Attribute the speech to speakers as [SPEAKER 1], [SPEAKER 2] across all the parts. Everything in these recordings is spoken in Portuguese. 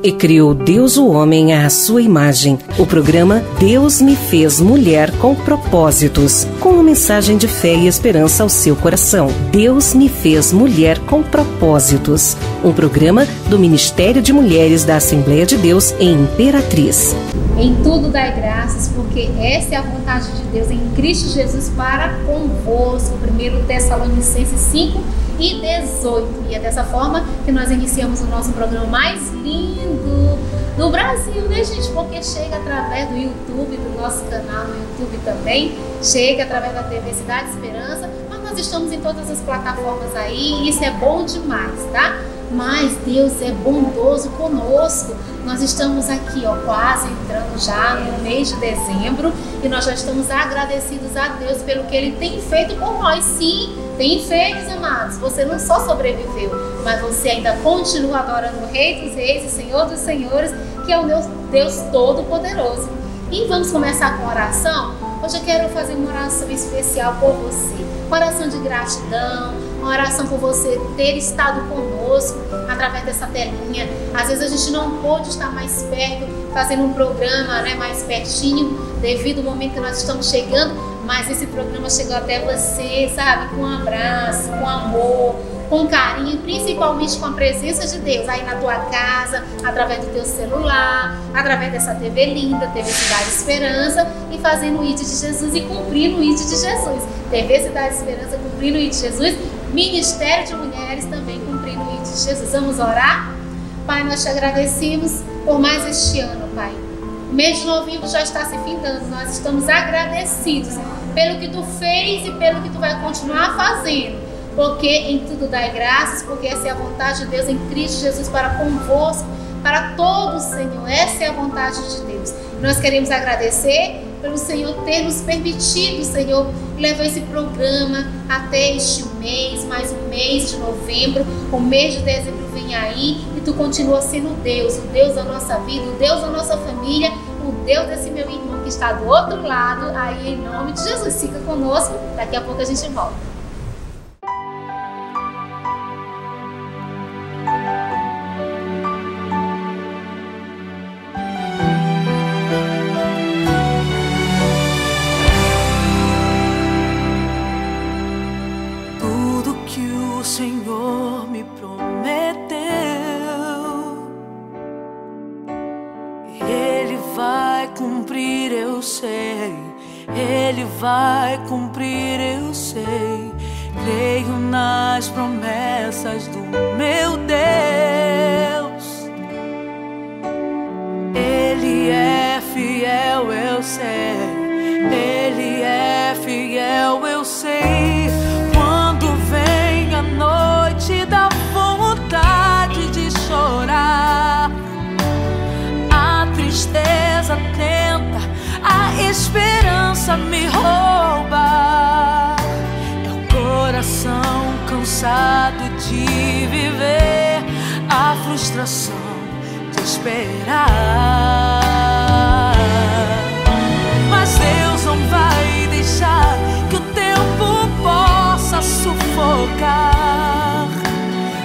[SPEAKER 1] E criou Deus o homem à sua imagem. O programa Deus me fez mulher com propósitos, com uma mensagem de fé e esperança ao seu coração. Deus me fez mulher com propósitos. Um programa do Ministério de Mulheres da Assembleia de Deus em Imperatriz.
[SPEAKER 2] Em tudo dai graças, porque essa é a vontade de Deus em Cristo Jesus para convosco. 1 Tessalonicenses 5:18. E é dessa forma que nós iniciamos o nosso programa mais lindo do Brasil, né, gente? Porque chega através do YouTube, do nosso canal no YouTube também, chega através da TV Cidade Esperança, mas nós estamos em todas as plataformas aí, e isso é bom demais, tá? Mas Deus é bondoso conosco. Nós estamos aqui, quase entrando já no mês de dezembro, e nós já estamos agradecidos a Deus pelo que Ele tem feito por nós. Sim, tem feito, amados. Você não só sobreviveu, mas você ainda continua adorando o Rei dos Reis e Senhor dos Senhores, que é o meu Deus Todo-Poderoso. E vamos começar com oração? Hoje eu quero fazer uma oração especial por você. Uma oração de gratidão, uma oração por você ter estado conosco através dessa telinha. Às vezes a gente não pôde estar mais perto, fazendo um programa, né, mais pertinho, devido ao momento que nós estamos chegando, mas esse programa chegou até você, sabe, com um abraço, com amor, com carinho, principalmente com a presença de Deus aí na tua casa, através do teu celular, através dessa TV linda, TV Cidade Esperança, e fazendo o ID de Jesus e cumprindo o ID de Jesus. TV Cidade Esperança cumprindo o ID de Jesus, Ministério de Mulheres também cumprindo o ID de Jesus. Vamos orar? Pai, nós te agradecemos por mais este ano, Pai. O mês de novembro já está se findando, nós estamos agradecidos pelo que tu fez e pelo que tu vai continuar fazendo. Porque em tudo dai graças, porque essa é a vontade de Deus em Cristo Jesus para convosco, para todos, Senhor. Essa é a vontade de Deus. Nós queremos agradecer pelo Senhor ter nos permitido, Senhor, levar esse programa até este mês, mais um mês de novembro. O mês de dezembro vem aí e tu continua sendo Deus, o Deus da nossa vida, o Deus da nossa família, o Deus desse meu irmão que está do outro lado. Aí, em nome de Jesus, fica conosco. Daqui a pouco a gente volta.
[SPEAKER 3] Ele vai cumprir, eu sei. Creio nas promessas do meu Deus. Ele é fiel, eu sei. Ele é fiel, eu sei. Quando vem a noite dá vontade de chorar, a tristeza tenta, a esperança me rouba. É o coração cansado de viver, a frustração de esperar. Mas Deus não vai deixar que o tempo possa sufocar.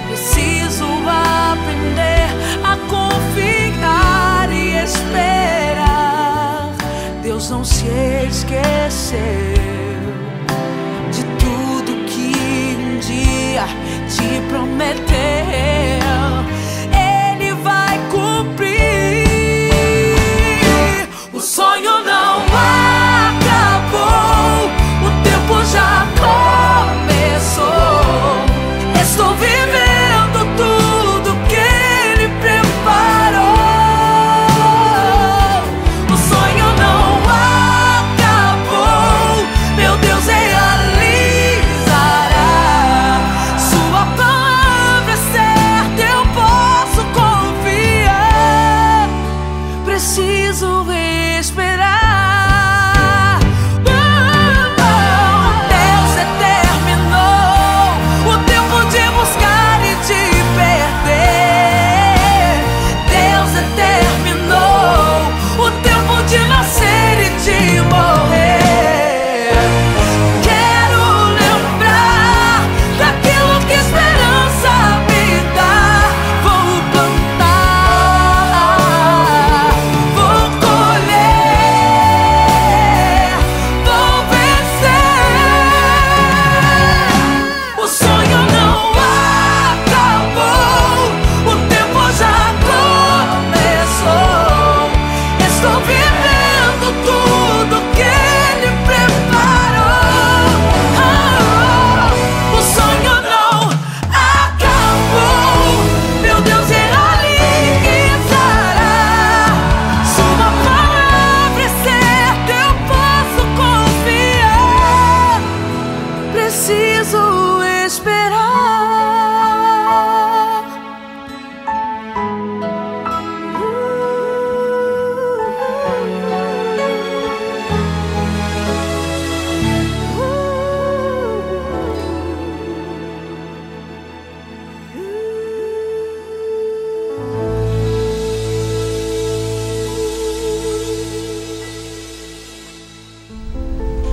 [SPEAKER 3] Preciso aprender a confiar e esperar. Deus não se esqueceu de tudo que um dia te prometeu. Ele vai cumprir. O sonho não acabou, o tempo já começou.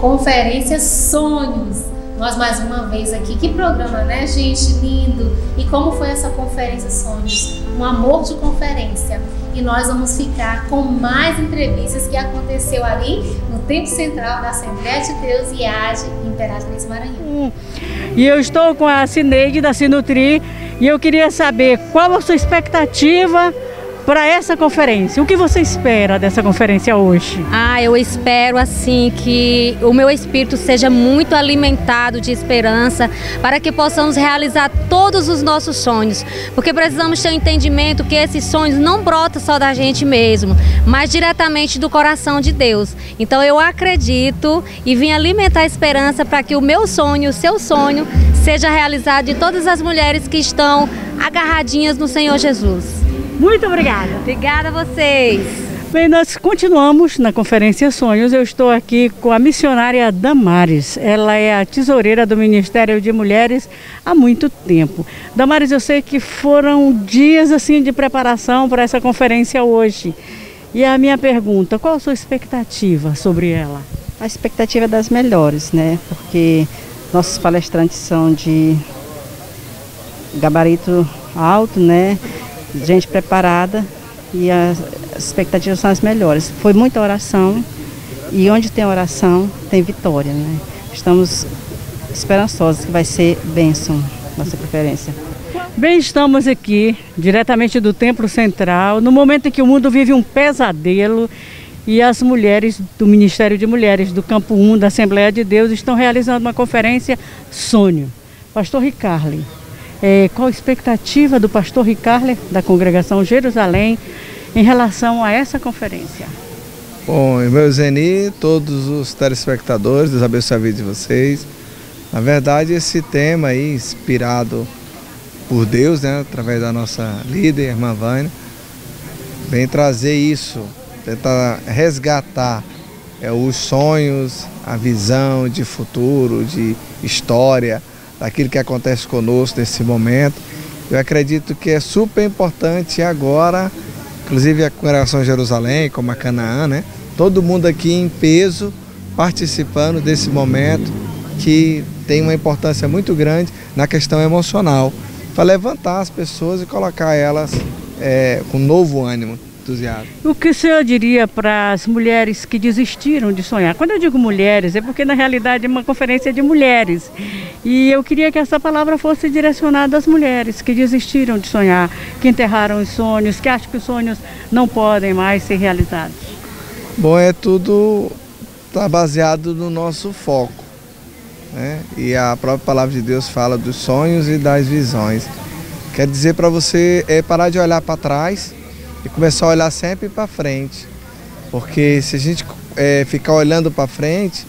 [SPEAKER 2] Conferência Sonhos. Nós mais uma vez aqui, que programa, né, gente? Lindo! E como foi essa Conferência Sonhos? Um amor de conferência. E nós vamos ficar com mais entrevistas que aconteceu ali no Templo Central da Assembleia de Deus IAGE Imperatriz Maranhão.
[SPEAKER 4] E eu estou com a Cineide da Sinutri e eu queria saber qual a sua expectativa para essa conferência. O que você espera dessa conferência hoje?
[SPEAKER 5] Eu espero assim que o meu espírito seja muito alimentado de esperança para que possamos realizar todos os nossos sonhos, porque precisamos ter um entendimento que esses sonhos não brotam só da gente mesmo, mas diretamente do coração de Deus. Então eu acredito e vim alimentar a esperança para que o meu sonho, o seu sonho, seja realizado de todas as mulheres que estão agarradinhas no Senhor Jesus.
[SPEAKER 4] Muito obrigada.
[SPEAKER 5] Obrigada a vocês.
[SPEAKER 4] Bem, nós continuamos na Conferência Sonhos. Eu estou aqui com a missionária Damares. Ela é a tesoureira do Ministério de Mulheres há muito tempo. Damares, eu sei que foram dias assim de preparação para essa conferência hoje. E a minha pergunta, qual a sua expectativa sobre ela?
[SPEAKER 6] A expectativa é das melhores, né? Porque nossos palestrantes são de gabarito alto, né? Gente preparada e as expectativas são as melhores. Foi muita oração e onde tem oração tem vitória, né? Estamos esperançosos que vai ser bênção nossa conferência.
[SPEAKER 4] Bem, estamos aqui diretamente do Templo Central, no momento em que o mundo vive um pesadelo e as mulheres do Ministério de Mulheres do Campo 1 da Assembleia de Deus estão realizando uma conferência Sonho. Pastor Ricarle, qual a expectativa do pastor Ricarle, da congregação Jerusalém, em relação a essa conferência?
[SPEAKER 7] Bom, irmão Zeni, todos os telespectadores, Deus abençoe a vida de vocês. Na verdade, esse tema aí, inspirado por Deus, né, através da nossa líder, irmã Vânia, vem trazer isso, tentar resgatar os sonhos, a visão de futuro, de história, daquilo que acontece conosco nesse momento. Eu acredito que é super importante agora, inclusive a congregação Jerusalém, como a Canaã, né? Todo mundo aqui em peso participando desse momento que tem uma importância muito grande na questão emocional, para levantar as pessoas e colocar elas com novo ânimo.
[SPEAKER 4] O que o senhor diria para as mulheres que desistiram de sonhar? Quando eu digo mulheres, é porque na realidade é uma conferência de mulheres. E eu queria que essa palavra fosse direcionada às mulheres que desistiram de sonhar, que enterraram os sonhos, que acham que os sonhos não podem mais ser realizados.
[SPEAKER 7] Bom, tudo está baseado no nosso foco, né? E a própria palavra de Deus fala dos sonhos e das visões. Quer dizer para você parar de olhar para trás e começar a olhar sempre para frente, porque se a gente ficar olhando para frente,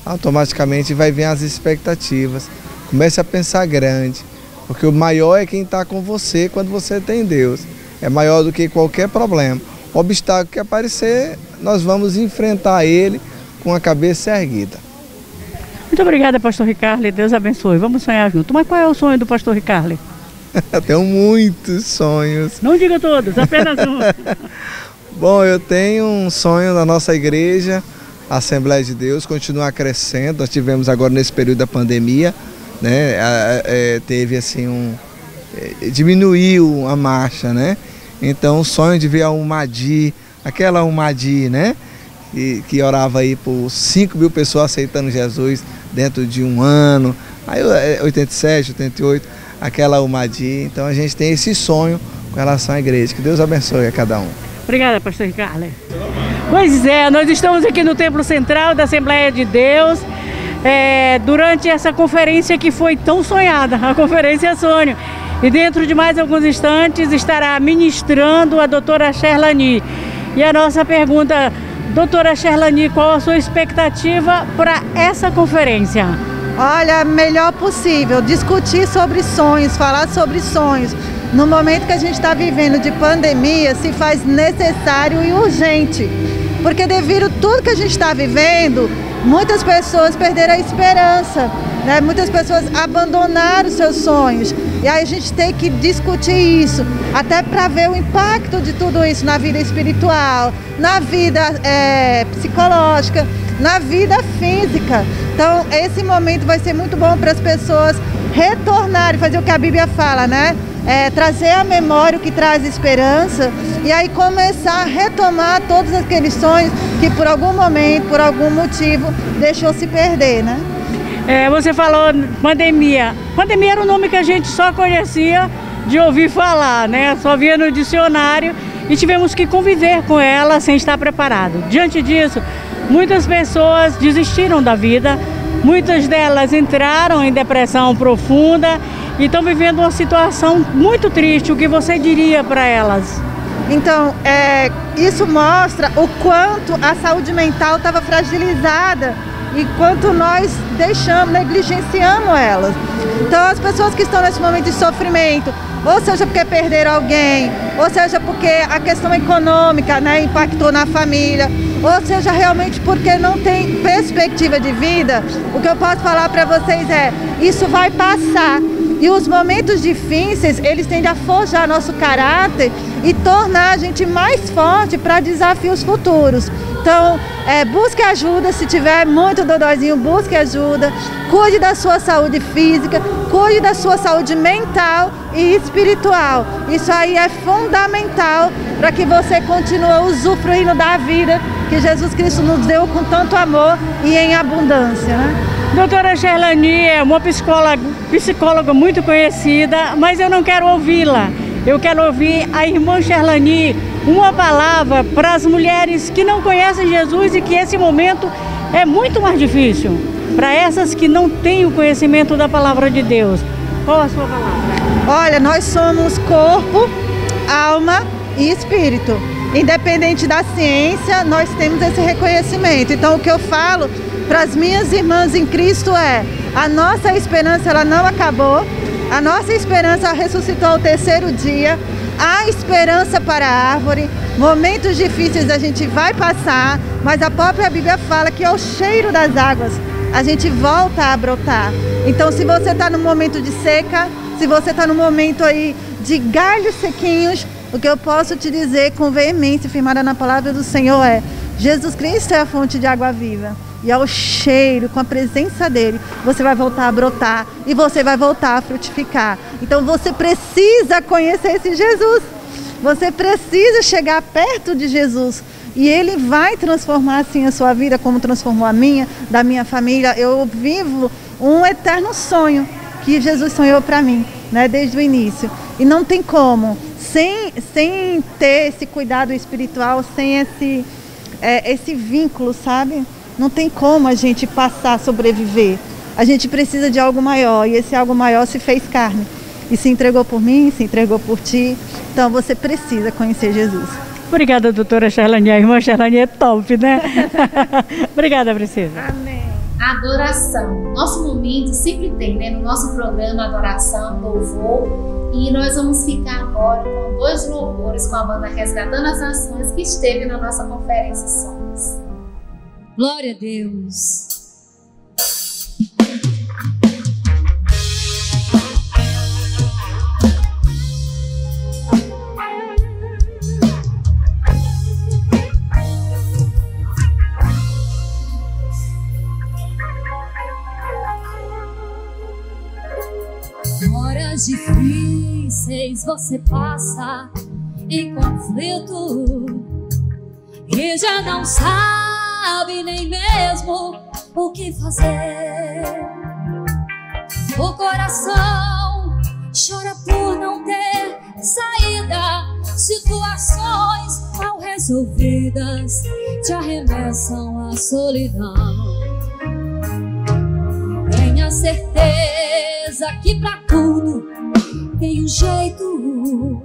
[SPEAKER 7] automaticamente vai vir as expectativas. Comece a pensar grande, porque o maior é quem está com você quando você tem Deus. É maior do que qualquer problema. O obstáculo que aparecer, nós vamos enfrentar ele com a cabeça erguida.
[SPEAKER 4] Muito obrigada, pastor Ricarle. Deus abençoe. Vamos sonhar junto. Mas qual é o sonho do pastor Ricarle?
[SPEAKER 7] Eu tenho muitos sonhos.
[SPEAKER 4] Não diga todos, apenas um.
[SPEAKER 7] Bom, eu tenho um sonho da nossa igreja, a Assembleia de Deus, continuar crescendo. Nós tivemos agora nesse período da pandemia, né? Teve assim diminuiu a marcha, né? Então o sonho de ver a Umadi, aquela Umadi, né? Que orava aí por 5.000 pessoas aceitando Jesus dentro de um ano. Aí 87, 88. Aquela Umadi. Então a gente tem esse sonho com relação à igreja. Que Deus abençoe a cada um.
[SPEAKER 4] Obrigada, pastor Ricarle. Pois é, nós estamos aqui no Templo Central da Assembleia de Deus, durante essa conferência que foi tão sonhada, a Conferência Sonho. E dentro de mais alguns instantes estará ministrando a doutora Sherlani. E a nossa pergunta, doutora Sherlani, qual a sua expectativa para essa conferência?
[SPEAKER 8] Olha, melhor possível, discutir sobre sonhos, falar sobre sonhos. No momento que a gente está vivendo de pandemia, se faz necessário e urgente. Porque devido a tudo que a gente está vivendo, muitas pessoas perderam a esperança, né? Muitas pessoas abandonaram os seus sonhos. E aí a gente tem que discutir isso, até para ver o impacto de tudo isso na vida espiritual, na vida psicológica, na vida física. Então, esse momento vai ser muito bom para as pessoas retornarem, fazer o que a Bíblia fala, né? Trazer à memória o que traz esperança e aí começar a retomar todos aqueles sonhos que por algum momento, por algum motivo, deixou se perder, né?
[SPEAKER 4] Você falou pandemia. Pandemia era um nome que a gente só conhecia de ouvir falar, né? Só via no dicionário e tivemos que conviver com ela sem estar preparado. Diante disso, muitas pessoas desistiram da vida, muitas delas entraram em depressão profunda e estão vivendo uma situação muito triste. O que você diria para elas?
[SPEAKER 8] Então, isso mostra o quanto a saúde mental estava fragilizada e quanto nós negligenciamos elas. Então, as pessoas que estão nesse momento de sofrimento, ou seja porque perderam alguém, ou seja porque a questão econômica, né, impactou na família, ou seja realmente porque não tem perspectiva de vida, o que eu posso falar para vocês isso vai passar. E os momentos difíceis, eles tendem a forjar nosso caráter e tornar a gente mais forte para desafios futuros. Então, busque ajuda, se tiver muito dodóizinho, busque ajuda, cuide da sua saúde física, cuide da sua saúde mental e espiritual. Isso aí é fundamental para que você continue usufruindo da vida que Jesus Cristo nos deu com tanto amor e em abundância, né?
[SPEAKER 4] Doutora Sherlani é uma psicóloga muito conhecida, mas eu não quero ouvi-la. Eu quero ouvir a irmã Sherlani, uma palavra para as mulheres que não conhecem Jesus e que esse momento é muito mais difícil. Para essas que não têm o conhecimento da palavra de Deus. Qual a sua palavra?
[SPEAKER 8] Olha, nós somos corpo, alma e espírito. Independente da ciência, nós temos esse reconhecimento. Então, o que eu falo para as minhas irmãs em Cristo a nossa esperança ela não acabou, a nossa esperança ressuscitou ao terceiro dia, há esperança para a árvore, momentos difíceis a gente vai passar, mas a própria Bíblia fala que ao cheiro das águas a gente volta a brotar. Então, se você está no momento de seca, se você está no momento aí de galhos sequinhos, o que eu posso te dizer com veemência, firmada na palavra do Senhor Jesus Cristo é a fonte de água viva. E ao cheiro, com a presença dele, você vai voltar a brotar e você vai voltar a frutificar. Então você precisa conhecer esse Jesus. Você precisa chegar perto de Jesus. E ele vai transformar assim a sua vida, como transformou a minha, da minha família. Eu vivo um eterno sonho que Jesus sonhou para mim, né, desde o início. E não tem como, sem ter esse cuidado espiritual, sem esse vínculo, sabe? Não tem como a gente passar a sobreviver. A gente precisa de algo maior. E esse algo maior se fez carne. E se entregou por mim, se entregou por ti. Então você precisa conhecer Jesus.
[SPEAKER 4] Obrigada, doutora Sherlani. A irmã Sherlani é top, né? Obrigada, Princesa.
[SPEAKER 8] Amém.
[SPEAKER 2] Adoração. Nosso momento sempre tem, né? No nosso programa Adoração, Louvor. E nós vamos ficar agora com 2 louvores com a banda Resgatando as Nações que esteve na nossa conferência Sonhos.
[SPEAKER 9] Glória a Deus. Horas difíceis você passa em conflito e já não sabe nem mesmo o que fazer. O coração chora por não ter saída. Situações mal resolvidas te arremessam à solidão. Tenha certeza que pra tudo tem um jeito,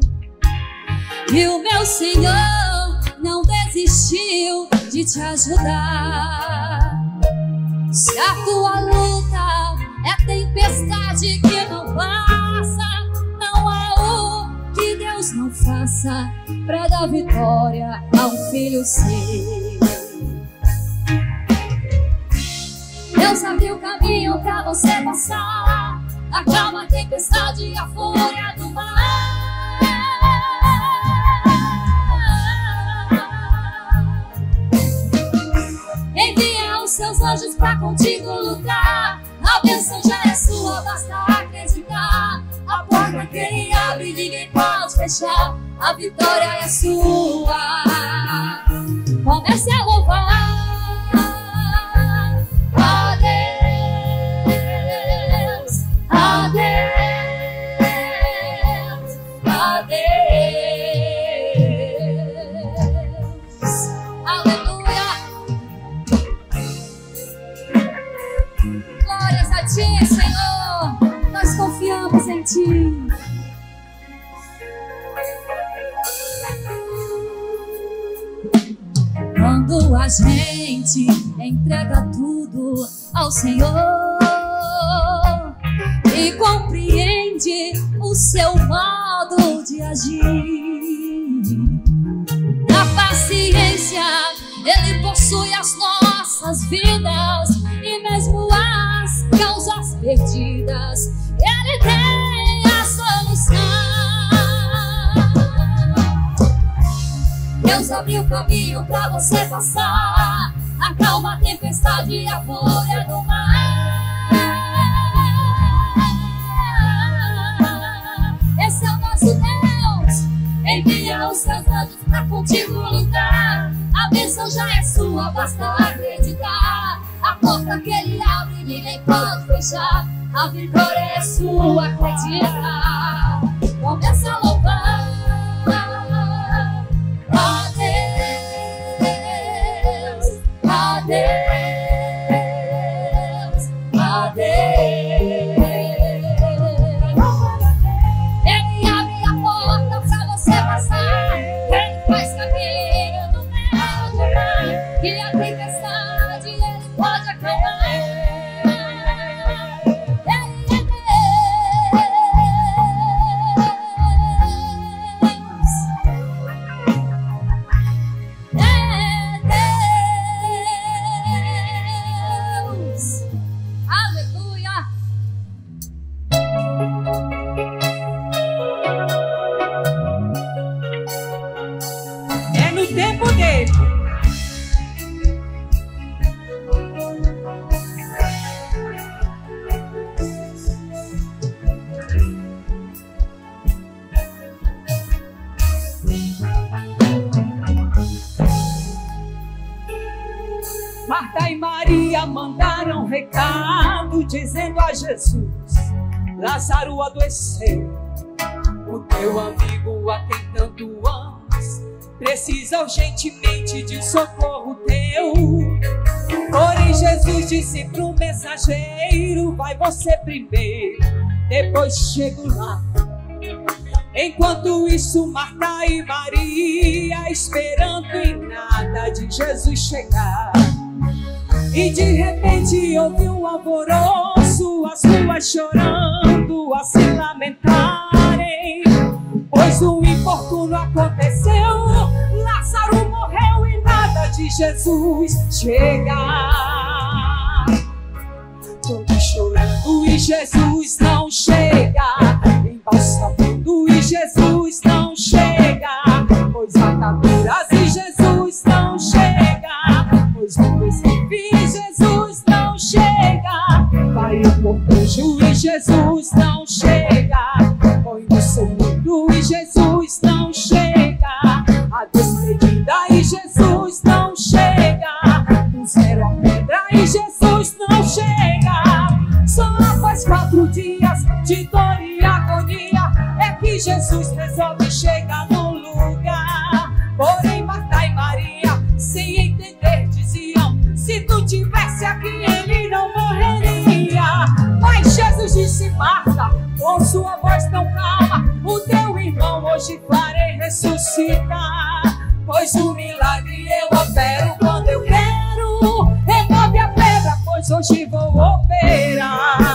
[SPEAKER 9] e o meu Senhor não desistiu de te ajudar. Se a tua luta é tempestade que não passa, não há o que Deus não faça pra dar vitória ao filho seu. Deus abriu o caminho pra você passar, acalma a tempestade e a fúria do mar. Envia o seus anjos pra contigo lutar. A bênção já é sua, basta acreditar. A porta que ele abre, ninguém pode fechar. A vitória é sua. Comece a louvar a Deus, a Deus, a Deus. Aleluia. Glórias a ti, Senhor. Nós confiamos em ti. Quando a gente entrega tudo ao Senhor e compreende o seu modo de agir, na paciência Ele possui as nossas vidas, e mesmo as causas perdidas Ele tem a solução. Deus abriu o caminho pra você passar, acalma a tempestade e a fúria do mar. Esse é o nosso Deus, envia os seus anjos pra contigo lutar. A bênção já é sua, basta acreditar. A porta que ele abre, ninguém pode fechar. A vitória é sua, acredita. Começa a louvar a Deus, a Deus, a Deus. Ele abre a porta pra você passar. Ele faz caminho no meio do mar. E a tempestade ele pode acalmar.
[SPEAKER 3] Marta e Maria mandaram recado dizendo a Jesus: Lázaro adoeceu, o teu amigo a quem tanto amas precisa urgentemente de socorro teu. Porém Jesus disse pro mensageiro: vai você primeiro, depois chego lá. Enquanto isso, Marta e Maria esperando em nada de Jesus chegar. E de repente houve um alvoroço, as ruas chorando, a se lamentarem, pois o infortúnio aconteceu. Lázaro morreu e nada de Jesus chegar. Todos chorando e Jesus não chega, embalsamando e Jesus não chega, pois ataduras e Jesus não chega, pois no esquife Jesus não chega, vai o cortejo e Jesus não chega, põe no segundo e Jesus não chega, a despedida e Jesus não chega, puseram a pedra e Jesus não chega. Só após 4 dias de dor e agonia é que Jesus resolve chegar no lugar. Porém Marta e Maria, sem entender, diziam: se tu tivesse aqui ele não morreria. Mas Jesus disse: Marta, com sua voz tão calma, o teu irmão hoje farei ressuscitar. Pois o milagre eu opero quando eu quero. Remove a pedra, pois hoje vou operar.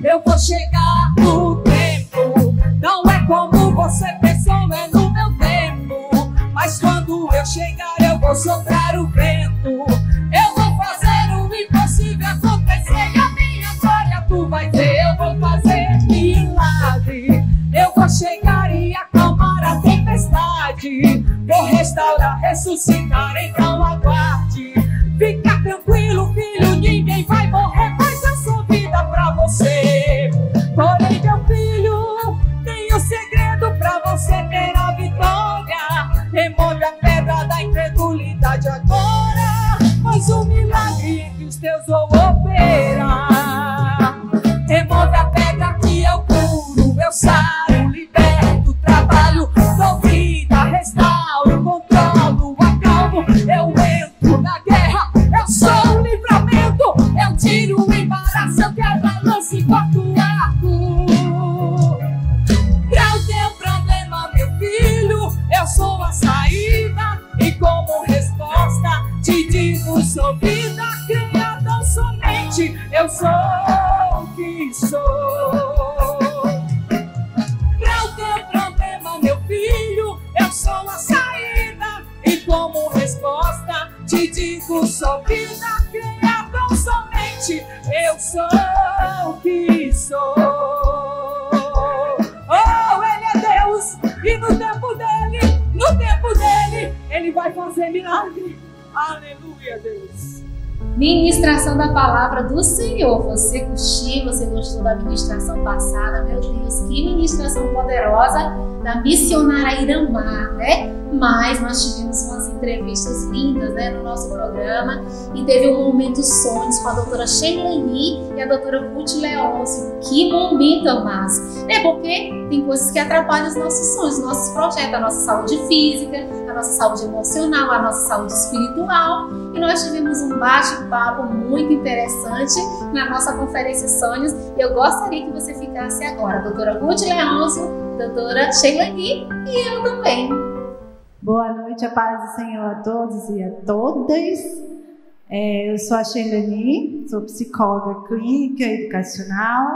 [SPEAKER 3] Eu vou chegar no tempo, não é como você pensou, é no meu tempo. Mas quando eu chegar eu vou soprar o vento, eu vou fazer o impossível acontecer. E a minha glória tu vai ver, eu vou fazer milagre. Eu vou chegar e acalmar a tempestade, vou restaurar, ressuscitar, então aguarde. Fica tranquilo, filho, ninguém vai morrer, pois eu sou vida pra você. Porém, meu filho, tem um segredo pra você ter a vitória. Remove a pedra da incredulidade agora, pois o milagre entre os teus vou operar. Remove a pedra que eu curo, eu saro, liberto, trabalho, dou vida, restauro, controlo, acalmo. Eu entro na guerra, eu sou o livramento. Eu tiro o embaraço, eu quebro a lança e corto o arco. Pra o teu problema, meu filho, eu sou a saída. E como resposta te digo, sou vida, creia tão somente, eu sou o que sou. Pra o teu problema, meu filho, eu sou a saída. E como resposta te digo, sou vida, creia tão somente, eu sou o que sou. Oh, Ele é Deus, e no tempo dele, Ele vai fazer milagre. Aleluia, Deus.
[SPEAKER 2] Ministração da palavra do Senhor. Você curtiu, você gostou da ministração passada? Meu Deus, que ministração poderosa da missionária Iramar, né? Mas nós tivemos umas entrevistas lindas, né, no nosso programa, e teve um momento sonhos com a doutora Sheilani e a doutora Ruth Leôncio. Que momento, amados! É porque tem coisas que atrapalham os nossos sonhos, os nossos projetos, a nossa saúde física, a nossa saúde emocional, a nossa saúde espiritual. E nós tivemos um bate-papo muito interessante na nossa conferência Sonhos. Eu gostaria que você ficasse agora, a doutora Ruth Leôncio, a doutora Sheilani e eu também.
[SPEAKER 10] Boa noite, a paz do Senhor a todos e a todas. Eu sou a Sheilani, sou psicóloga clínica educacional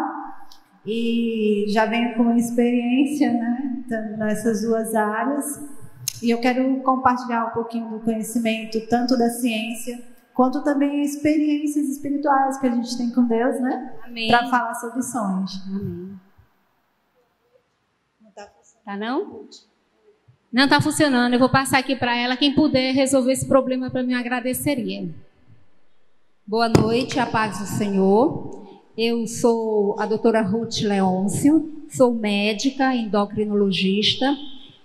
[SPEAKER 10] e já venho com uma experiência, né, nessas duas áreas. E eu quero compartilhar um pouquinho do conhecimento, tanto da ciência, quanto também experiências espirituais que a gente tem com Deus, né? Para falar sobre sonhos. Amém.
[SPEAKER 2] Tá não? Não está funcionando, eu vou passar aqui para ela. Quem puder resolver esse problema para mim, eu agradeceria.
[SPEAKER 11] Boa noite, a paz do Senhor. Eu sou a doutora Ruth Leôncio, sou médica, endocrinologista,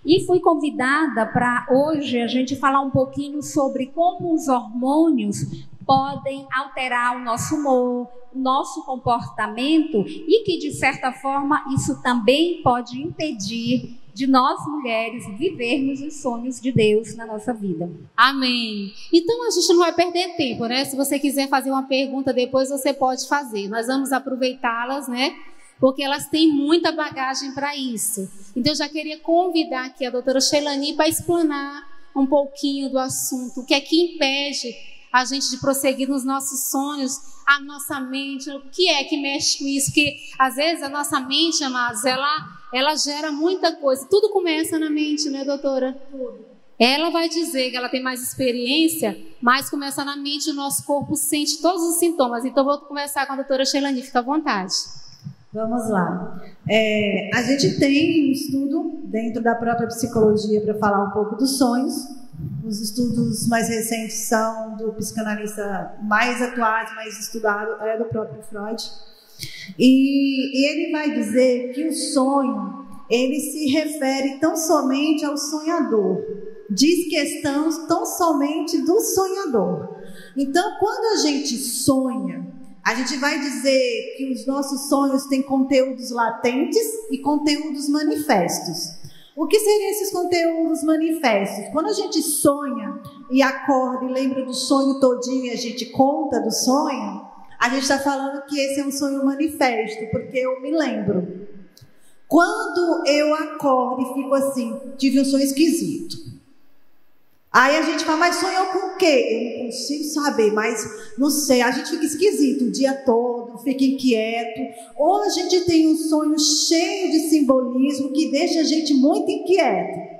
[SPEAKER 11] e fui convidada para hoje a gente falar um pouquinho sobre como os hormônios podem alterar o nosso humor, o nosso comportamento, e que, de certa forma, isso também pode impedir de nós mulheres vivermos os sonhos de Deus na nossa vida.
[SPEAKER 2] Amém. Então a gente não vai perder tempo, né? Se você quiser fazer uma pergunta depois, você pode fazer. Nós vamos aproveitá-las, né? Porque elas têm muita bagagem para isso. Então eu já queria convidar aqui a doutora Sheilani para explanar um pouquinho do assunto. O que é que impede a gente de prosseguir nos nossos sonhos, a nossa mente, o que é que mexe com isso? Porque às vezes a nossa mente, amados, ela gera muita coisa. Tudo começa na mente, né, doutora? Tudo. Ela vai dizer que ela tem mais experiência, mas começa na mente, o nosso corpo sente todos os sintomas. Então vou conversar com a doutora Sheilani, fica à vontade.
[SPEAKER 10] Vamos lá. A gente tem um estudo dentro da própria psicologia para falar um pouco dos sonhos. Os estudos mais recentes são do psicanalista mais atuais, mais estudado, é do próprio Freud. E ele vai dizer que o sonho, ele se refere tão somente ao sonhador. Diz questões tão somente do sonhador. Então, quando a gente sonha, a gente vai dizer que os nossos sonhos têm conteúdos latentes e conteúdos manifestos. O que seriam esses conteúdos manifestos? Quando a gente sonha e acorda e lembra do sonho todinho, a gente conta do sonho, a gente está falando que esse é um sonho manifesto, porque eu me lembro. Quando eu acordo e fico assim, tive um sonho esquisito. Aí a gente fala, mas sonhou com o quê? Eu não consigo saber, mas não sei, a gente fica esquisito o dia todo, fica inquieto. Ou a gente tem um sonho cheio de simbolismo que deixa a gente muito inquieto.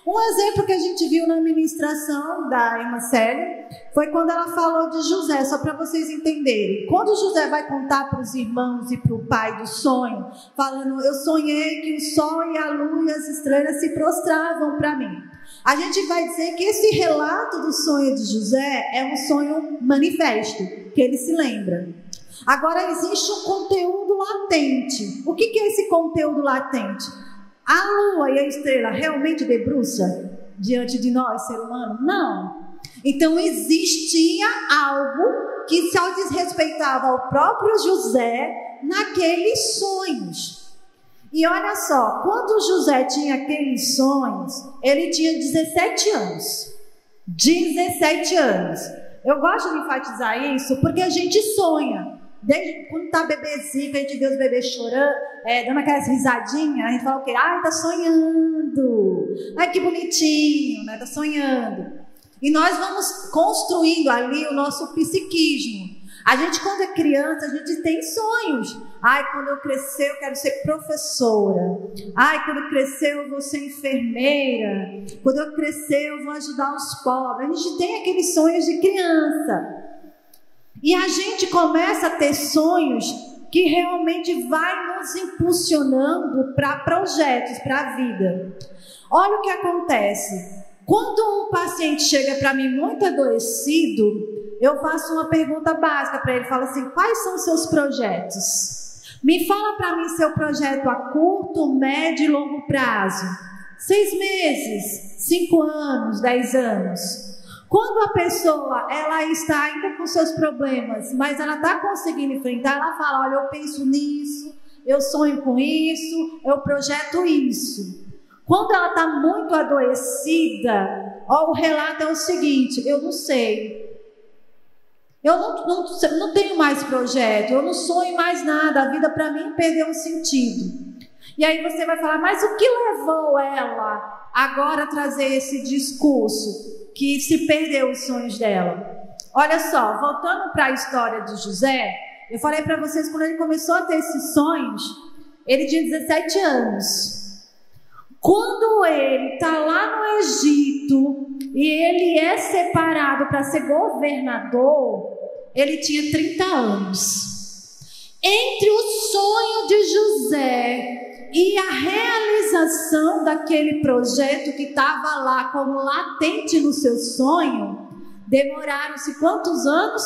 [SPEAKER 10] Um exemplo que a gente viu na ministração da irmã Célia foi quando ela falou de José, só para vocês entenderem. Quando José vai contar para os irmãos e para o pai do sonho, falando, eu sonhei que o sol e a lua e as estrelas se prostravam para mim. A gente vai dizer que esse relato do sonho de José é um sonho manifesto, que ele se lembra. Agora existe um conteúdo latente. O que é esse conteúdo latente? A lua e a estrela realmente debruça diante de nós, ser humano? Não. Então existia algo que só desrespeitava ao próprio José naqueles sonhos. E olha só, quando José tinha aqueles sonhos, ele tinha 17 anos. 17 anos. Eu gosto de enfatizar isso porque a gente sonha. Desde quando tá bebezinho, que a gente vê os bebês chorando, dando aquelas risadinhas, a gente fala o quê? Ai, tá sonhando. Ai, que bonitinho, né? Tá sonhando. E nós vamos construindo ali o nosso psiquismo. A gente, quando é criança, a gente tem sonhos. Ai, quando eu crescer, eu quero ser professora. Ai, quando eu crescer, eu vou ser enfermeira. Quando eu crescer, eu vou ajudar os pobres. A gente tem aqueles sonhos de criança. E a gente começa a ter sonhos que realmente vai nos impulsionando para projetos, para a vida. Olha o que acontece. Quando um paciente chega para mim muito adoecido, eu faço uma pergunta básica para ele. Falo assim, quais são os seus projetos? Me fala para mim seu projeto a curto, médio e longo prazo. 6 meses, 5 anos, 10 anos. Quando a pessoa ela está ainda com seus problemas, mas ela está conseguindo enfrentar, ela fala, olha, eu penso nisso, eu sonho com isso, eu projeto isso. Quando ela está muito adoecida, o relato é o seguinte, eu não sei. Eu não tenho mais projeto, eu não sonho mais nada, a vida para mim perdeu um sentido. E aí você vai falar, mas o que levou ela agora a trazer esse discurso que se perdeu os sonhos dela? Olha só, voltando para a história de José, eu falei para vocês, quando ele começou a ter esses sonhos, ele tinha 17 anos. Quando ele está lá no Egito e ele é separado para ser governador, ele tinha 30 anos. Entre o sonho de José e a realização daquele projeto que estava lá como latente no seu sonho, demoraram-se quantos anos?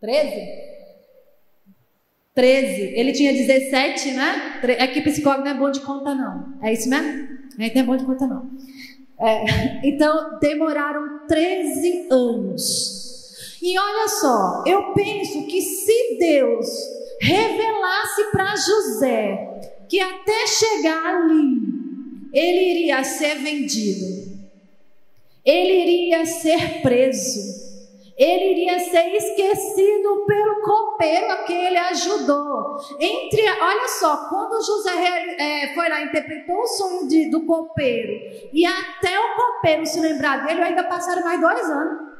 [SPEAKER 10] 13? 13. Ele tinha 17, né? É que psicólogo não é bom de conta, não. É isso mesmo? Não é bom de conta, não. Então, demoraram 13 anos. E olha só, eu penso que se Deus revelasse para José que até chegar ali, ele iria ser vendido, ele iria ser preso, ele iria ser esquecido pelo copeiro a quem ele ajudou. Olha só, quando José foi lá e interpretou o sonho do copeiro, e até o copeiro se lembrar dele, ainda passaram mais 2 anos.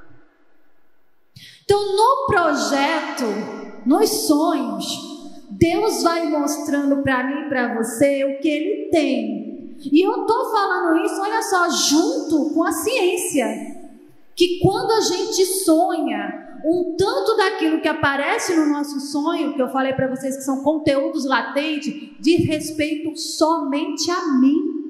[SPEAKER 10] Então, no projeto, nos sonhos, Deus vai mostrando para mim e para você o que Ele tem. E eu estou falando isso, olha só, junto com a ciência. Que quando a gente sonha, um tanto daquilo que aparece no nosso sonho, que eu falei para vocês que são conteúdos latentes, diz respeito somente a mim.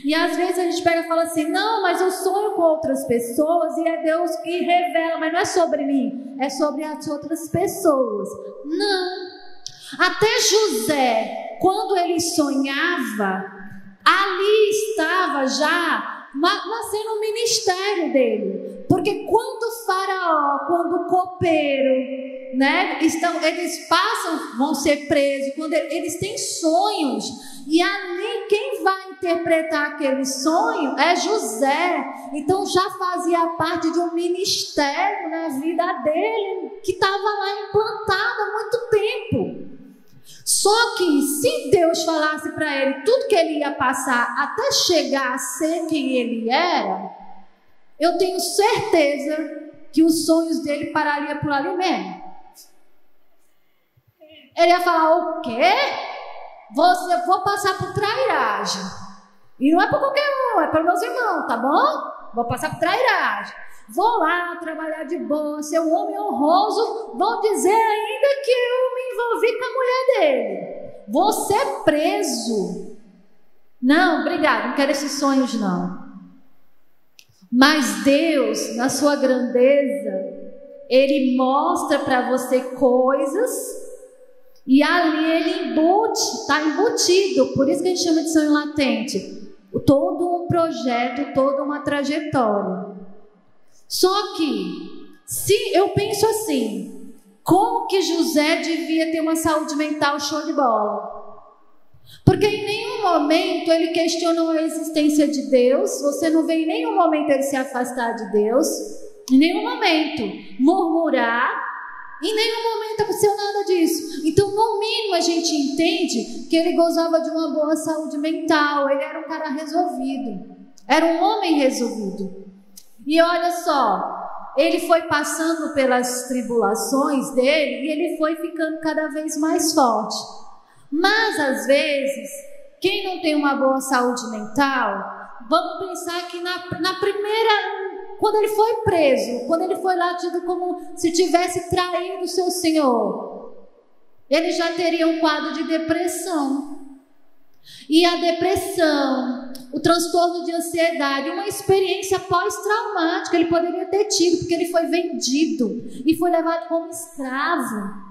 [SPEAKER 10] E às vezes a gente pega e fala assim, não, mas eu sonho com outras pessoas e é Deus que revela, mas não é sobre mim, é sobre as outras pessoas. Não. Até José, quando ele sonhava, ali estava já nascendo o ministério dele. Porque quando o faraó, quando o copeiro, né, eles vão ser presos, quando eles têm sonhos, e ali quem vai interpretar aquele sonho é José. Então já fazia parte de um ministério na vida dele, que estava lá implantado há muito tempo. Só que se Deus falasse para ele tudo que ele ia passar até chegar a ser quem ele era, eu tenho certeza que os sonhos dele parariam por ali mesmo. Ele ia falar, o quê? Vou passar por trairagem. E não é para qualquer um, é para meus irmãos, tá bom? Vou passar por trairagem. Vou lá trabalhar de boa, ser um homem honroso. Vão dizer ainda que eu me envolvi com a mulher dele. Vou ser preso. Não, obrigado, não quero esses sonhos não.
[SPEAKER 12] Mas Deus, na sua grandeza, Ele mostra para você coisas e ali Ele está embutido. Por isso que a gente chama de sonho latente. Todo um projeto, toda uma trajetória. Só que, se eu penso assim, como que José devia ter uma saúde mental show de bola? Porque em nenhum momento ele questionou a existência de Deus. Você não vê em nenhum momento ele se afastar de Deus. Em nenhum momento murmurar. Em nenhum momento aconteceu nada disso. Então, no mínimo, a gente entende que ele gozava de uma boa saúde mental. Ele era um cara resolvido. Era um homem resolvido. E olha só, ele foi passando pelas tribulações dele e ele foi ficando cada vez mais forte. Mas, às vezes, quem não tem uma boa saúde mental, vamos pensar que na primeira... Quando ele foi preso, quando ele foi lá tido como se tivesse traído o seu senhor, ele já teria um quadro de depressão. E a depressão, o transtorno de ansiedade, uma experiência pós-traumática ele poderia ter tido, porque ele foi vendido e foi levado como escravo.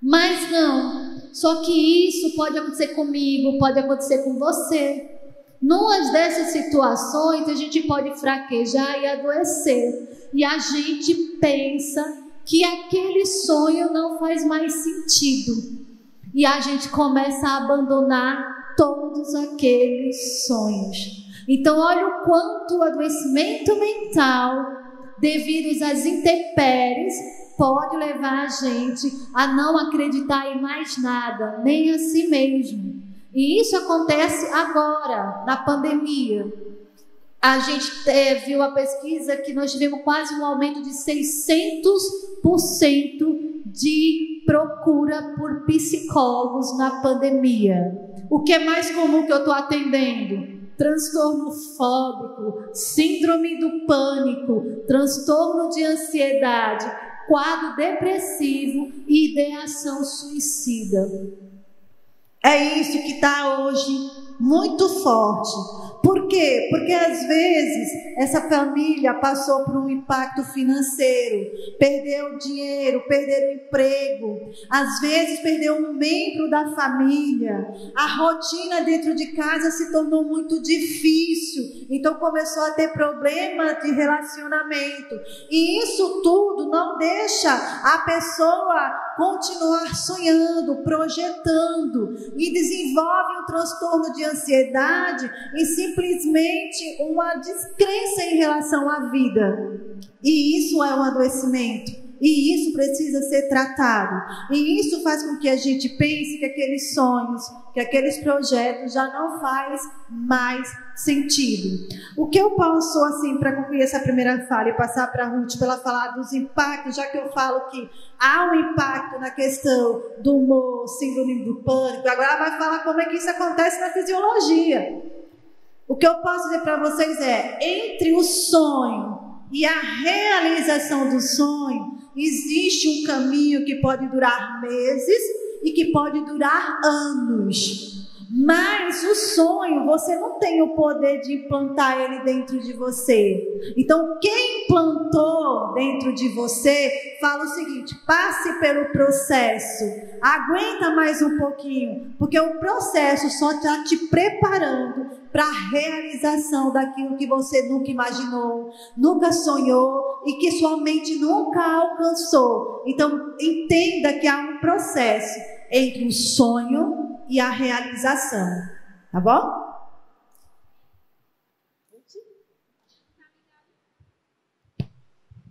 [SPEAKER 12] Mas não, só que isso pode acontecer comigo, pode acontecer com você. Numa dessas situações a gente pode fraquejar e adoecer, e a gente pensa que aquele sonho não faz mais sentido, e a gente começa a abandonar todos aqueles sonhos. Então olha o quanto o adoecimento mental, devido às intempéries, pode levar a gente a não acreditar em mais nada, nem a si mesmo. E isso acontece agora, na pandemia. A gente viu a pesquisa que nós tivemos quase um aumento de 600% de procura por psicólogos na pandemia. O que é mais comum que eu estou atendendo? Transtorno fóbico, síndrome do pânico, transtorno de ansiedade, quadro depressivo e ideação suicida.
[SPEAKER 10] É isso que está hoje muito forte. Por quê? Porque às vezes essa família passou por um impacto financeiro, perdeu dinheiro, perdeu emprego, às vezes perdeu um membro da família, a rotina dentro de casa se tornou muito difícil, então começou a ter problemas de relacionamento, e isso tudo não deixa a pessoa continuar sonhando, projetando, e desenvolve um transtorno de ansiedade e simplesmente uma descrença em relação à vida. E isso é um adoecimento. E isso precisa ser tratado. E isso faz com que a gente pense que aqueles sonhos, que aqueles projetos já não faz mais sentido. O que eu posso, assim, para concluir essa primeira fala e passar para a Ruth, para ela falar dos impactos, já que eu falo que há um impacto na questão do humor, síndrome do pânico, agora ela vai falar como é que isso acontece na fisiologia. O que eu posso dizer para vocês é, entre o sonho e a realização do sonho, existe um caminho que pode durar meses e que pode durar anos. Mas o sonho, você não tem o poder de implantar ele dentro de você. Então, quem implantou dentro de você, fala o seguinte: passe pelo processo, aguenta mais um pouquinho, porque o processo só está te preparando para a realização daquilo que você nunca imaginou, nunca sonhou e que sua mente nunca alcançou. Então, entenda que há um processo entre o sonho e a realização, tá bom?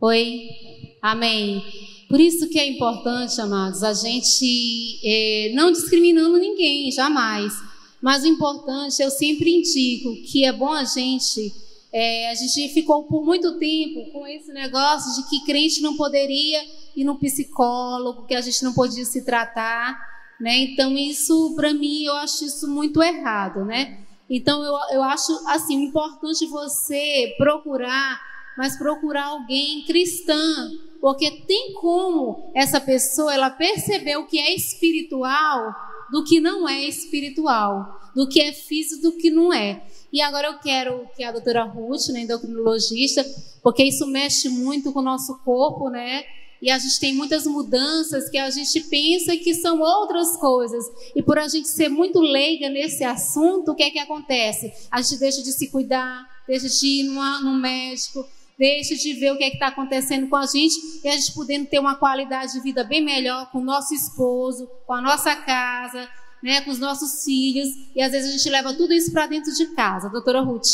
[SPEAKER 13] Oi, amém. Por isso que é importante, amados, a gente não discriminando ninguém, jamais. Mas o importante, eu sempre indico que é bom a gente ficou por muito tempo com esse negócio de que crente não poderia ir no psicólogo, que a gente não podia se tratar, né? Então isso, para mim, eu acho isso muito errado, né? Então eu acho assim, importante você procurar, mas procurar alguém cristã, porque tem como essa pessoa ela perceber o que é espiritual do que não é espiritual, do que é físico do que não é. E agora eu quero que a doutora Ruth, né, endocrinologista, porque isso mexe muito com o nosso corpo, né? E a gente tem muitas mudanças que a gente pensa que são outras coisas. E por a gente ser muito leiga nesse assunto, o que é que acontece? A gente deixa de se cuidar, deixa de ir no médico, deixa de ver o que é que está acontecendo com a gente, e a gente podendo ter uma qualidade de vida bem melhor com o nosso esposo, com a nossa casa, né, com os nossos filhos, e às vezes a gente leva tudo isso para dentro de casa. Doutora Ruth.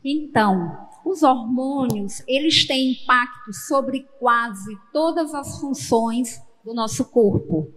[SPEAKER 11] Então, os hormônios, eles têm impacto sobre quase todas as funções do nosso corpo.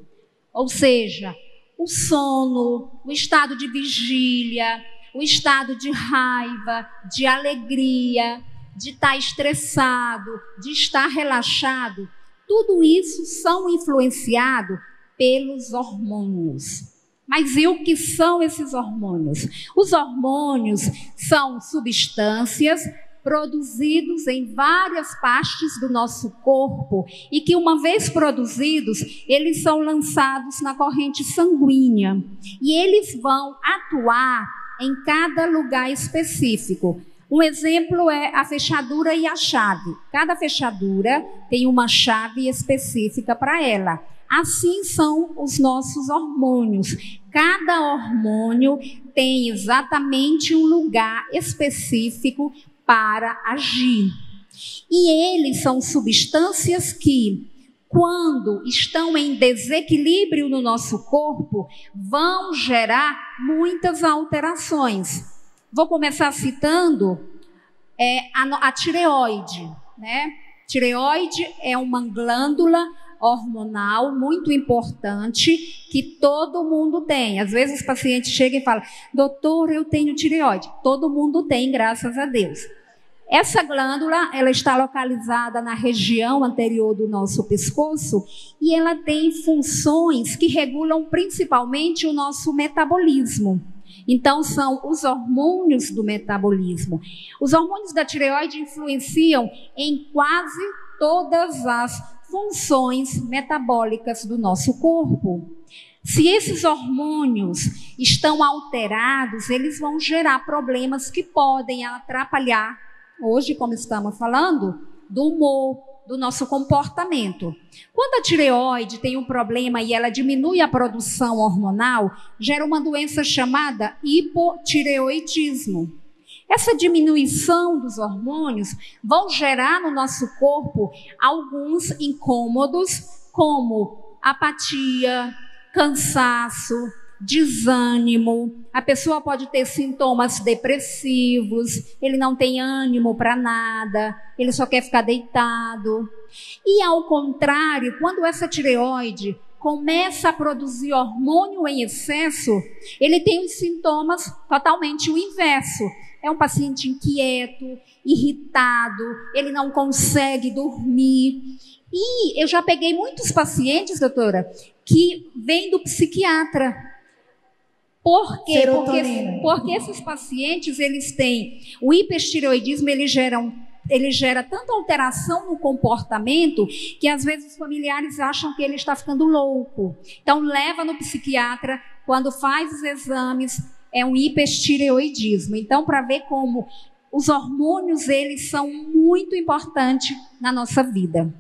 [SPEAKER 11] Ou seja, o sono, o estado de vigília, o estado de raiva, de alegria, de estar estressado, de estar relaxado, tudo isso são influenciados pelos hormônios. Mas e o que são esses hormônios? Os hormônios são substâncias produzidos em várias partes do nosso corpo e que, uma vez produzidos, eles são lançados na corrente sanguínea e eles vão atuar em cada lugar específico. Um exemplo é a fechadura e a chave. Cada fechadura tem uma chave específica para ela. Assim são os nossos hormônios. Cada hormônio tem exatamente um lugar específico para agir. E eles são substâncias que, quando estão em desequilíbrio no nosso corpo, vão gerar muitas alterações. Vou começar citando a tireoide, né? Tireoide é uma glândula hormonal muito importante que todo mundo tem. Às vezes os pacientes chegam e falam: doutor, eu tenho tireoide. Todo mundo tem, graças a Deus. Essa glândula, ela está localizada na região anterior do nosso pescoço e ela tem funções que regulam principalmente o nosso metabolismo. Então, são os hormônios do metabolismo. Os hormônios da tireoide influenciam em quase todas as funções metabólicas do nosso corpo. Se esses hormônios estão alterados, eles vão gerar problemas que podem atrapalhar, hoje, como estamos falando, do humor, do nosso comportamento. Quando a tireoide tem um problema e ela diminui a produção hormonal, gera uma doença chamada hipotireoidismo. Essa diminuição dos hormônios vão gerar no nosso corpo alguns incômodos, como apatia, cansaço, desânimo. A pessoa pode ter sintomas depressivos, ele não tem ânimo para nada, ele só quer ficar deitado. E ao contrário, quando essa tireoide começa a produzir hormônio em excesso, ele tem os sintomas totalmente o inverso. É um paciente inquieto, irritado, ele não consegue dormir. E eu já peguei muitos pacientes, doutora, que vêm do psiquiatra. Por quê? Porque esses pacientes, eles têm o hipertireoidismo, ele gera tanta alteração no comportamento que às vezes os familiares acham que ele está ficando louco. Então leva no psiquiatra, quando faz os exames, é um hipertireoidismo. Então, para ver como os hormônios, eles são muito importantes na nossa vida.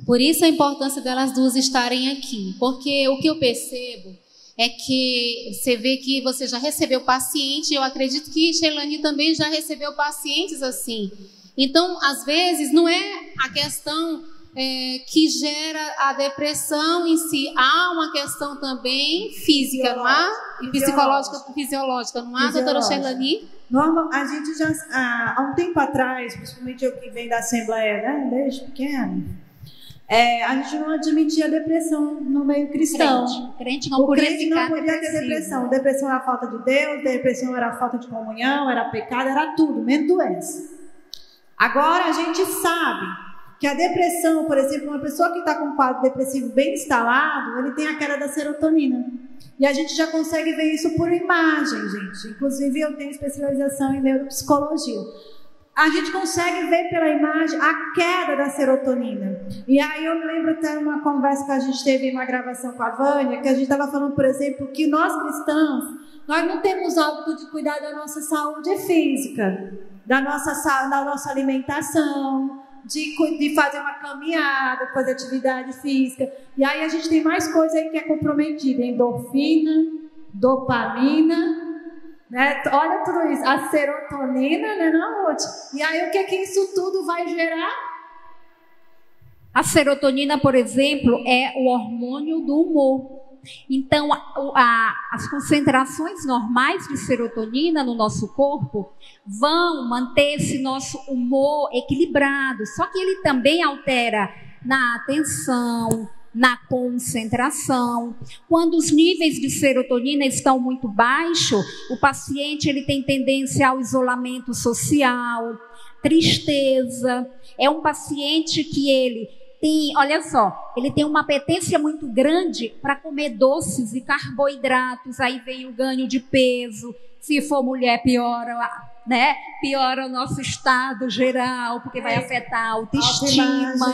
[SPEAKER 13] Por isso a importância delas duas estarem aqui, porque o que eu percebo é que você vê que você já recebeu paciente, eu acredito que Sheilani também já recebeu pacientes assim. Então, às vezes, não é a questão que gera a depressão em si, há uma questão também física, não há? E psicológica, fisiológica, não há, doutora Sheilani?
[SPEAKER 10] A gente já, há um tempo atrás, principalmente eu que venho da Assembleia, né, desde pequeno, a gente não admitia depressão no meio cristão.
[SPEAKER 11] O crente não podia
[SPEAKER 10] ter depressão. Depressão era falta de Deus, depressão era falta de comunhão, era pecado, era tudo, menos doença. Agora a gente sabe que a depressão, por exemplo, uma pessoa que está com um quadro depressivo bem instalado, ele tem a queda da serotonina. E a gente já consegue ver isso por imagem, gente. Inclusive, eu tenho especialização em neuropsicologia. a gente consegue ver pela imagem a queda da serotonina. E aí eu me lembro até uma conversa que a gente teve em uma gravação com a Vânia, que a gente estava falando, por exemplo, que nós cristãos, nós não temos hábito de cuidar da nossa saúde física, da nossa alimentação, de fazer uma caminhada, de fazer atividade física. E aí a gente tem mais coisa aí que é comprometida, endorfina, dopamina, né? Olha tudo isso, a serotonina, né, não, Ruth? E aí o que é que isso tudo vai gerar?
[SPEAKER 11] A serotonina, por exemplo, é o hormônio do humor. Então, as concentrações normais de serotonina no nosso corpo vão manter esse nosso humor equilibrado. Só que ele também altera na atenção, na concentração. Quando os níveis de serotonina estão muito baixos, o paciente ele tem tendência ao isolamento social, tristeza. É um paciente que ele tem, olha só, ele tem uma apetência muito grande para comer doces e carboidratos, aí vem o ganho de peso. Se for mulher, piora, né? Piora o nosso estado geral, porque vai afetar a autoestima,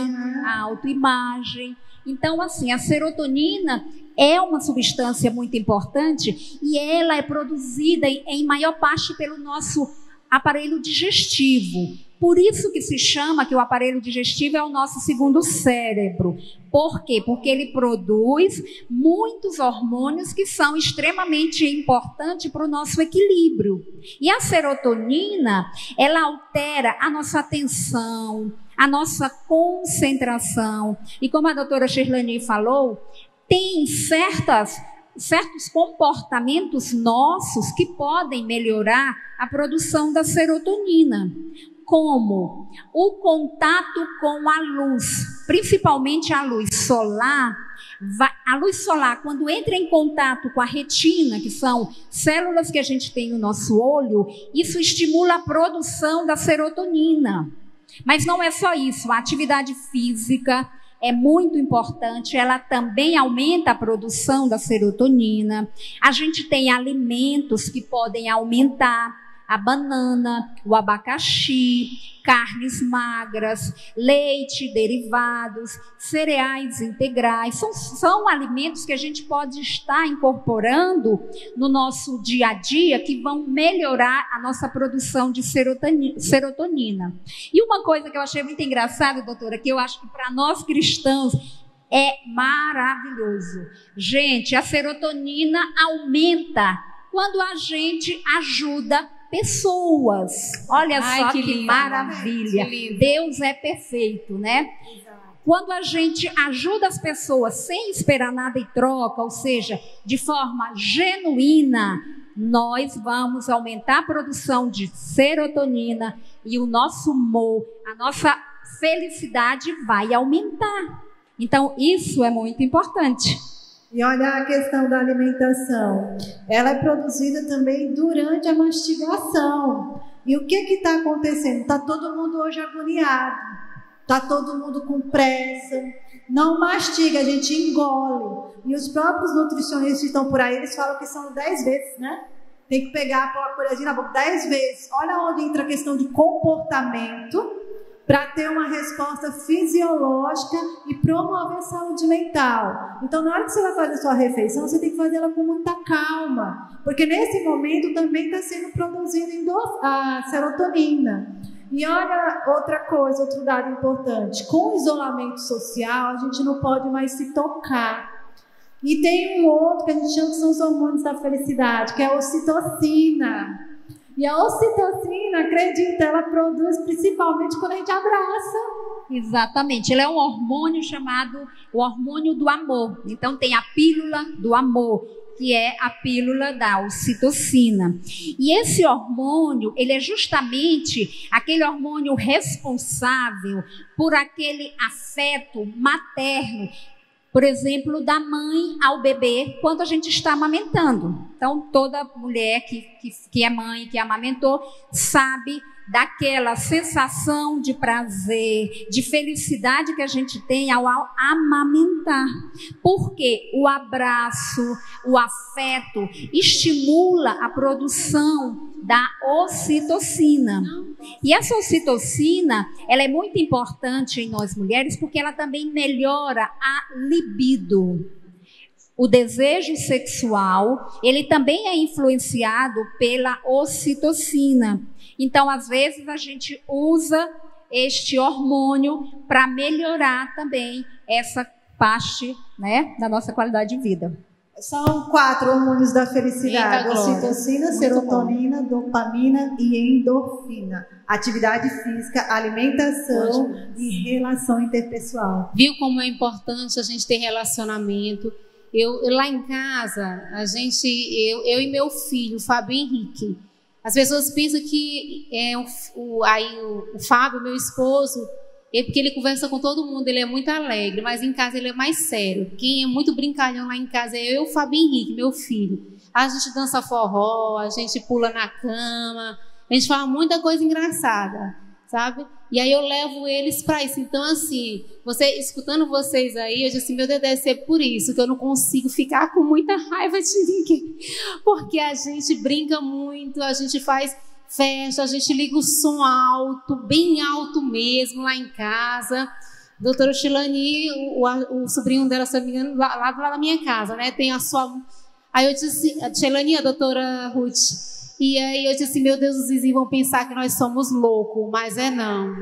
[SPEAKER 11] a autoimagem. Então, assim, a serotonina é uma substância muito importante e ela é produzida em maior parte pelo nosso aparelho digestivo. Por isso que se chama que o aparelho digestivo é o nosso segundo cérebro. Por quê? Porque ele produz muitos hormônios que são extremamente importantes para o nosso equilíbrio. E a serotonina, ela altera a nossa atenção, a nossa concentração. E como a doutora Shirlane falou, tem certos comportamentos nossos que podem melhorar a produção da serotonina, como o contato com a luz, principalmente a luz solar. A luz solar, quando entra em contato com a retina, que são células que a gente tem no nosso olho, isso estimula a produção da serotonina. Mas não é só isso, a atividade física é muito importante, ela também aumenta a produção da serotonina. A gente tem alimentos que podem aumentar: a banana, o abacaxi, carnes magras, leite, derivados, cereais integrais. São alimentos que a gente pode estar incorporando no nosso dia a dia que vão melhorar a nossa produção de serotonina. E uma coisa que eu achei muito engraçada, doutora, que eu acho que para nós cristãos é maravilhoso. Gente, a serotonina aumenta quando a gente ajuda pessoas. Olha só que lindo, maravilha. Que lindo. Deus é perfeito, né? Exato. Quando a gente ajuda as pessoas sem esperar nada em troca, ou seja, de forma genuína, nós vamos aumentar a produção de serotonina e o nosso humor, a nossa felicidade vai aumentar. Então, isso é muito importante.
[SPEAKER 10] E olha a questão da alimentação. Ela é produzida também durante a mastigação. E o que está acontecendo? Está todo mundo hoje agoniado. Está todo mundo com pressa. Não mastiga, a gente engole. E os próprios nutricionistas que estão por aí, eles falam que são 10 vezes, né? Tem que pegar a colherzinha na boca 10 vezes. Olha onde entra a questão de comportamento para ter uma resposta fisiológica e promover a saúde mental. Então, na hora que você vai fazer a sua refeição, você tem que fazer ela com muita calma, porque nesse momento também está sendo produzida a serotonina. E olha outra coisa, outro dado importante: com o isolamento social, a gente não pode mais se tocar. E tem um outro que a gente chama que são os hormônios da felicidade, que é a ocitocina. E a ocitocina, acredita, ela produz principalmente quando a gente abraça.
[SPEAKER 11] Exatamente, ele é um hormônio chamado o hormônio do amor. Então tem a pílula do amor, que é a pílula da ocitocina. E esse hormônio, ele é justamente aquele hormônio responsável por aquele afeto materno, por exemplo, da mãe ao bebê quando a gente está amamentando. Então, toda mulher que é mãe, que amamentou, sabe daquela sensação de prazer, de felicidade que a gente tem ao amamentar. Porque o abraço, o afeto estimula a produção da ocitocina. E essa ocitocina, ela é muito importante em nós mulheres porque ela também melhora a libido. O desejo sexual, ele também é influenciado pela ocitocina. Então, às vezes, a gente usa este hormônio para melhorar também essa parte, né, da nossa qualidade de vida.
[SPEAKER 10] São 4 hormônios da felicidade: ocitocina, serotonina, dopamina e endorfina. Atividade física, alimentação e relação interpessoal.
[SPEAKER 13] Viu como é importante a gente ter relacionamento? Eu lá em casa, eu e meu filho, o Fábio Henrique, as pessoas pensam que o Fábio, meu esposo, porque ele conversa com todo mundo, ele é muito alegre, mas em casa ele é mais sério. Quem é muito brincalhão lá em casa é eu e o Fábio Henrique, meu filho. A gente dança forró, a gente pula na cama, a gente fala muita coisa engraçada, sabe? E aí eu levo eles para isso. Então, assim, escutando vocês aí, eu disse, meu Deus, deve ser por isso que eu não consigo ficar com muita raiva de ninguém. Porque a gente brinca muito, a gente faz festa, a gente liga o som alto, bem alto mesmo, lá em casa. Doutora Chilani, o sobrinho dela, se não me engano, lá da minha casa, né? Tem a sua... Aí eu disse, Chilani, a doutora Ruth... E aí eu disse, meu Deus, os vizinhos vão pensar que nós somos loucos, mas não.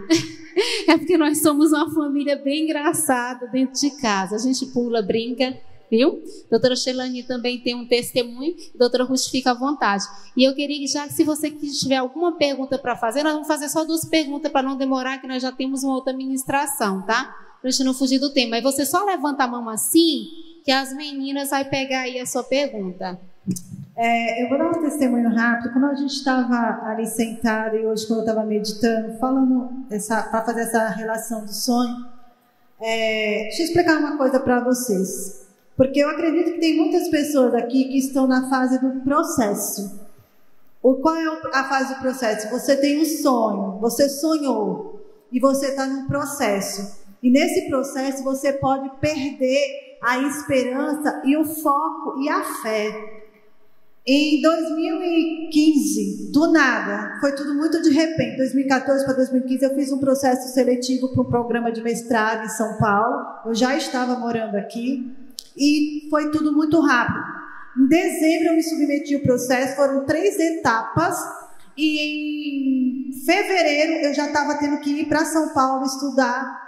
[SPEAKER 13] É porque nós somos uma família bem engraçada dentro de casa. A gente pula, brinca, viu? Doutora Shelani também tem um testemunho. Doutora Ruth, fica à vontade. E eu queria que, já que se você tiver alguma pergunta para fazer, nós vamos fazer só 2 perguntas para não demorar, que nós já temos uma outra ministração, tá? Para a gente não fugir do tema. Aí você só levanta a mão assim, que as meninas vão pegar aí a sua pergunta.
[SPEAKER 10] Eu vou dar um testemunho rápido. Quando a gente estava ali sentada e hoje, quando eu estava meditando, falando para fazer essa relação do sonho, deixa eu explicar uma coisa para vocês. Porque eu acredito que tem muitas pessoas aqui que estão na fase do processo. Qual é a fase do processo? Você tem um sonho, você sonhou e você está num processo. E nesse processo você pode perder a esperança e o foco e a fé. Em 2015, do nada, foi tudo muito de repente, 2014 para 2015, eu fiz um processo seletivo para um programa de mestrado em São Paulo. Eu já estava morando aqui e foi tudo muito rápido. Em dezembro eu me submeti ao processo, foram 3 etapas e em fevereiro eu já estava tendo que ir para São Paulo estudar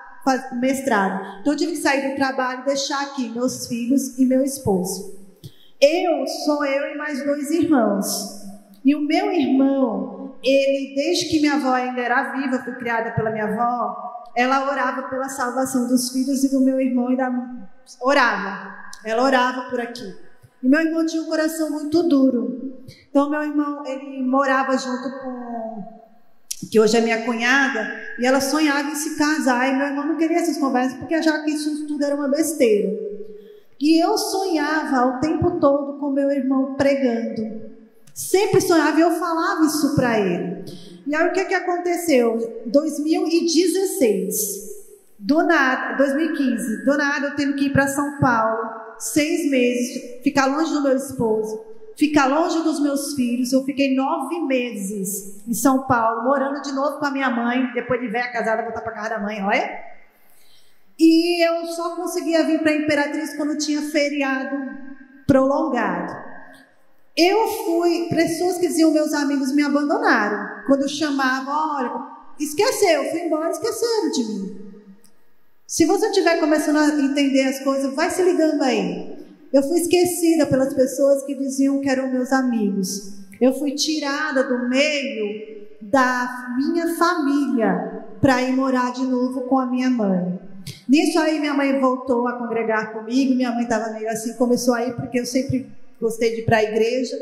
[SPEAKER 10] mestrado. Então eu tive que sair do trabalho e deixar aqui meus filhos e meu esposo. Sou eu e mais 2 irmãos. E o meu irmão, ele, desde que minha avó ainda era viva, fui criada pela minha avó, ela orava pela salvação dos filhos e do meu irmão ainda orava. Ela orava por aqui. E meu irmão tinha um coração muito duro. Então meu irmão, ele morava junto com, que hoje é minha cunhada, e ela sonhava em se casar. E meu irmão não queria essas conversas porque achava que isso tudo era uma besteira. E eu sonhava o tempo todo com meu irmão pregando. Sempre sonhava e eu falava isso para ele. E aí o que aconteceu? 2016, do nada, 2015, do nada eu tenho que ir para São Paulo, 6 meses, ficar longe do meu esposo, ficar longe dos meus filhos. Eu fiquei 9 meses em São Paulo, morando de novo com a minha mãe, depois de velha casada, voltar para casa da mãe, olha. E eu só conseguia vir para a Imperatriz quando tinha feriado prolongado. Eu fui, pessoas que diziam, meus amigos me abandonaram. Quando eu chamava, olha, esqueceu, fui embora, esqueceram de mim. Se você estiver começando a entender as coisas, vai se ligando aí. Eu fui esquecida pelas pessoas que diziam que eram meus amigos. Eu fui tirada do meio da minha família para ir morar de novo com a minha mãe. Nisso aí minha mãe voltou a congregar comigo. Minha mãe estava meio assim, começou a ir porque eu sempre gostei de ir para a igreja.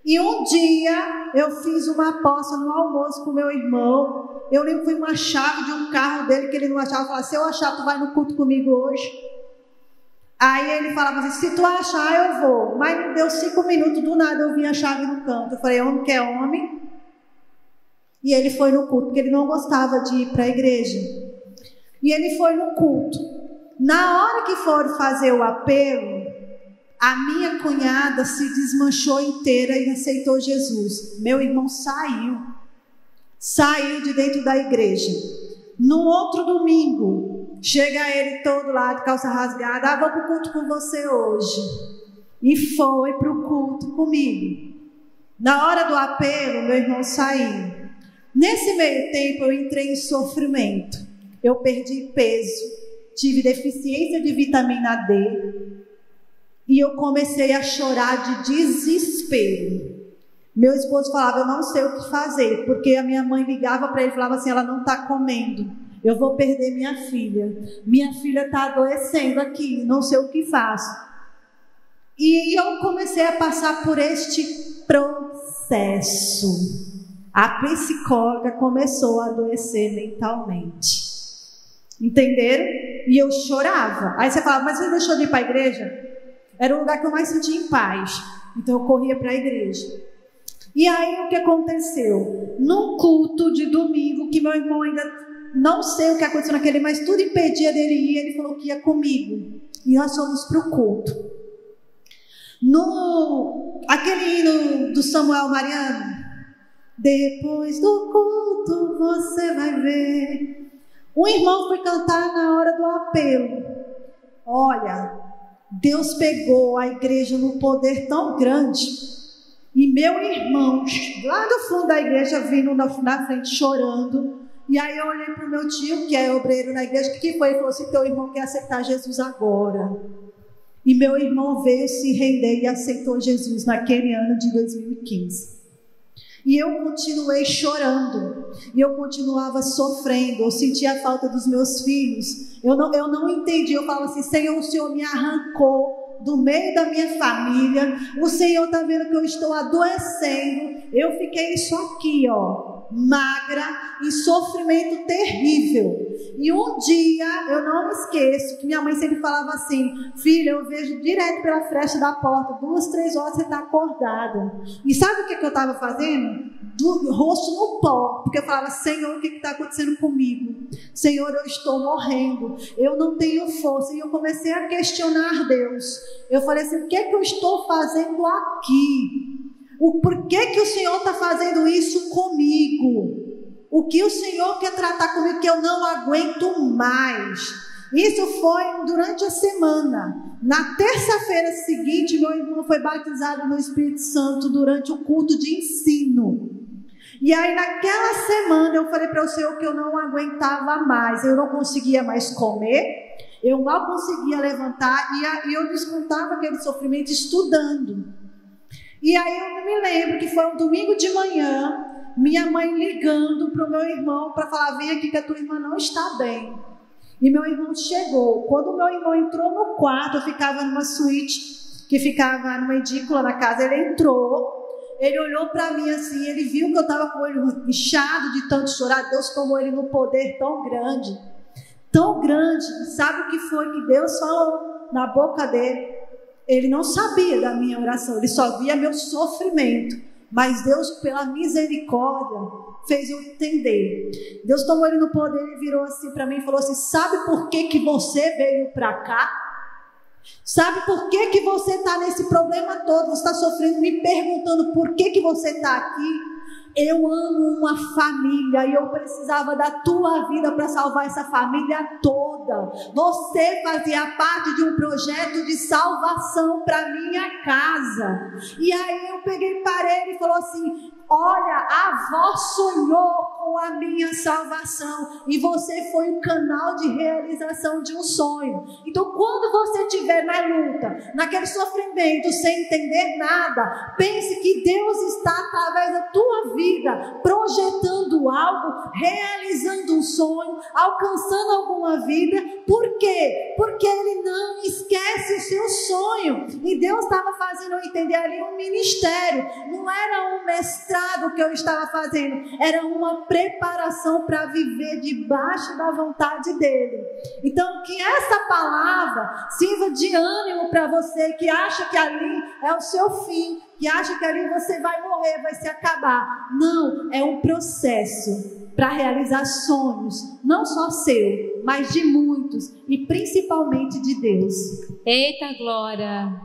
[SPEAKER 10] E um dia eu fiz uma aposta no almoço com meu irmão. Eu lembro que foi uma chave de um carro dele que ele não achava. Eu falava, se eu achar, tu vai no culto comigo hoje. Aí ele falava assim, se tu achar, eu vou. Mas não deu 5 minutos, do nada eu vi a chave no canto. Eu falei, homem que é homem. E ele foi no culto, porque ele não gostava de ir para a igreja. E ele foi no culto. Na hora que foram fazer o apelo, a minha cunhada se desmanchou inteira e aceitou Jesus. Meu irmão saiu de dentro da igreja. No outro domingo, chega ele todo lá de calça rasgada: vou para o culto com você hoje. E foi para o culto comigo. Na hora do apelo, meu irmão saiu. Nesse meio tempo, eu entrei em sofrimento. Eu perdi peso, tive deficiência de vitamina D. E eu comecei a chorar de desespero. Meu esposo falava: eu não sei o que fazer, porque a minha mãe ligava para ele e falava assim: ela não está comendo, eu vou perder minha filha está adoecendo aqui, não sei o que faço. E eu comecei a passar por este processo. A psicóloga começou a adoecer mentalmente. Entenderam? E eu chorava. Aí você falava: mas você deixou de ir para a igreja? Era o lugar que eu mais sentia em paz. Então eu corria para a igreja. E aí o que aconteceu? Num culto de domingo, que meu irmão ainda não sei o que aconteceu naquele, mas tudo impedia dele ir, ele falou que ia comigo. E nós fomos para o culto. Aquele hino do Samuel Mariano: depois do culto você vai ver. Um irmão foi cantar na hora do apelo. Olha, Deus pegou a igreja num poder tão grande. E meu irmão, lá do fundo da igreja, vindo na frente chorando. E aí eu olhei para o meu tio, que é obreiro na igreja: o que foi? Ele falou assim: teu irmão quer aceitar Jesus agora. E meu irmão veio se render e aceitou Jesus naquele ano de 2015. E eu continuei chorando, e eu continuava sofrendo, eu sentia a falta dos meus filhos, eu não entendi, eu falava assim: Senhor, o Senhor me arrancou do meio da minha família, o Senhor está vendo que eu estou adoecendo, eu fiquei isso aqui, magra, em sofrimento terrível. E um dia, eu não me esqueço, que minha mãe sempre falava assim: filha, eu vejo direto pela fresta da porta, 2, 3 horas você está acordada. E sabe o que eu estava fazendo? Do rosto no pó, porque eu falava: Senhor, o que está acontecendo comigo? Senhor, eu estou morrendo, eu não tenho força. E eu comecei a questionar Deus. Eu falei assim: o que eu estou fazendo aqui? Por que o Senhor está fazendo isso comigo? O que o Senhor quer tratar comigo que eu não aguento mais? Isso foi durante a semana. Na terça-feira seguinte, meu irmão foi batizado no Espírito Santo durante o culto de ensino. E aí naquela semana eu falei para o Senhor que eu não aguentava mais. Eu não conseguia mais comer, eu mal conseguia levantar, e eu descontava aquele sofrimento estudando. E aí eu me lembro que foi um domingo de manhã, minha mãe ligando para o meu irmão para falar: vem aqui que a tua irmã não está bem. E meu irmão chegou. Quando o meu irmão entrou no quarto, eu ficava numa suíte que ficava numa edícula na casa. Ele entrou, ele olhou para mim assim, ele viu que eu estava com o olho inchado de tanto chorar. Deus tomou ele num poder tão grande, tão grande. Sabe o que foi que Deus falou na boca dele? Ele não sabia da minha oração, ele só via meu sofrimento. Mas Deus, pela misericórdia, fez eu entender. Deus tomou ele no poder e virou assim para mim e falou assim: sabe por que você veio para cá? Sabe por que você está nesse problema todo? Você está sofrendo, me perguntando por que você está aqui? Eu amo uma família e eu precisava da tua vida para salvar essa família toda. Você fazia parte de um projeto de salvação para minha casa. E aí eu peguei para ele e falou assim: olha, a avó sonhou com a minha salvação e você foi o canal de realização de um sonho. Então quando você estiver na luta, naquele sofrimento, sem entender nada, pense que Deus está através da tua vida projetando algo, realizando um sonho, alcançando alguma vida. Por quê? Porque Ele não esquece o seu sonho. E Deus estava fazendo eu entender ali um ministério. Não era um mestrado que eu estava fazendo, era uma preparação para viver debaixo da vontade dEle. Então que essa palavra sirva de ânimo para você que acha que ali é o seu fim, que acha que ali você vai morrer, vai se acabar. Não, é um processo para realizar sonhos, não só seu, mas de muitos, e principalmente de Deus.
[SPEAKER 13] Eita glória!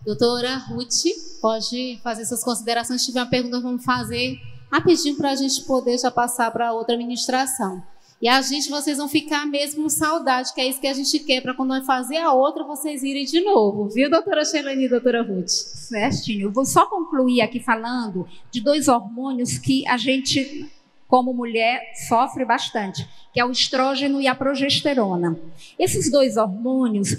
[SPEAKER 13] Doutora Ruth, pode fazer suas considerações. Se tiver uma pergunta, vamos fazer rapidinho para a gente poder já passar para outra ministração. E vocês vão ficar mesmo com saudade, que é isso que a gente quer, para quando nós fazer a outra, vocês irem de novo. Viu, doutora Shelane e doutora Ruth?
[SPEAKER 11] Certinho. Eu vou só concluir aqui falando de 2 hormônios que a gente, como mulher, sofre bastante, que é o estrógeno e a progesterona. Esses 2 hormônios,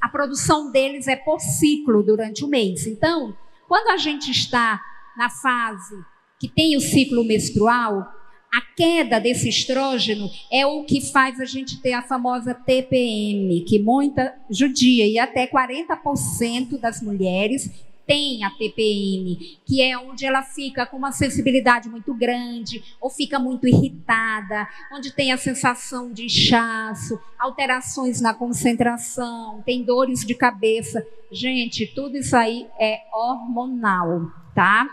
[SPEAKER 11] a produção deles é por ciclo durante o mês. Então, quando a gente está na fase que tem o ciclo menstrual, a queda desse estrógeno é o que faz a gente ter a famosa TPM, que muita judia e até 40% das mulheres tem a TPM, que é onde ela fica com uma sensibilidade muito grande, ou fica muito irritada, onde tem a sensação de inchaço, alterações na concentração, tem dores de cabeça. Gente, tudo isso aí é hormonal, tá?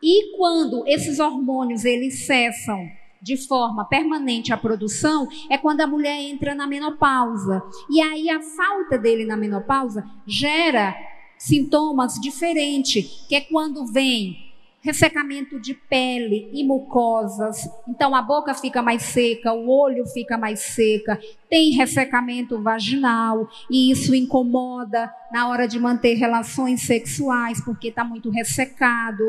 [SPEAKER 11] E quando esses hormônios eles cessam de forma permanente a produção, é quando a mulher entra na menopausa. E aí a falta dele na menopausa gera sintomas diferentes, que é quando vem ressecamento de pele e mucosas. Então a boca fica mais seca, o olho fica mais seca, tem ressecamento vaginal e isso incomoda na hora de manter relações sexuais, porque está muito ressecado.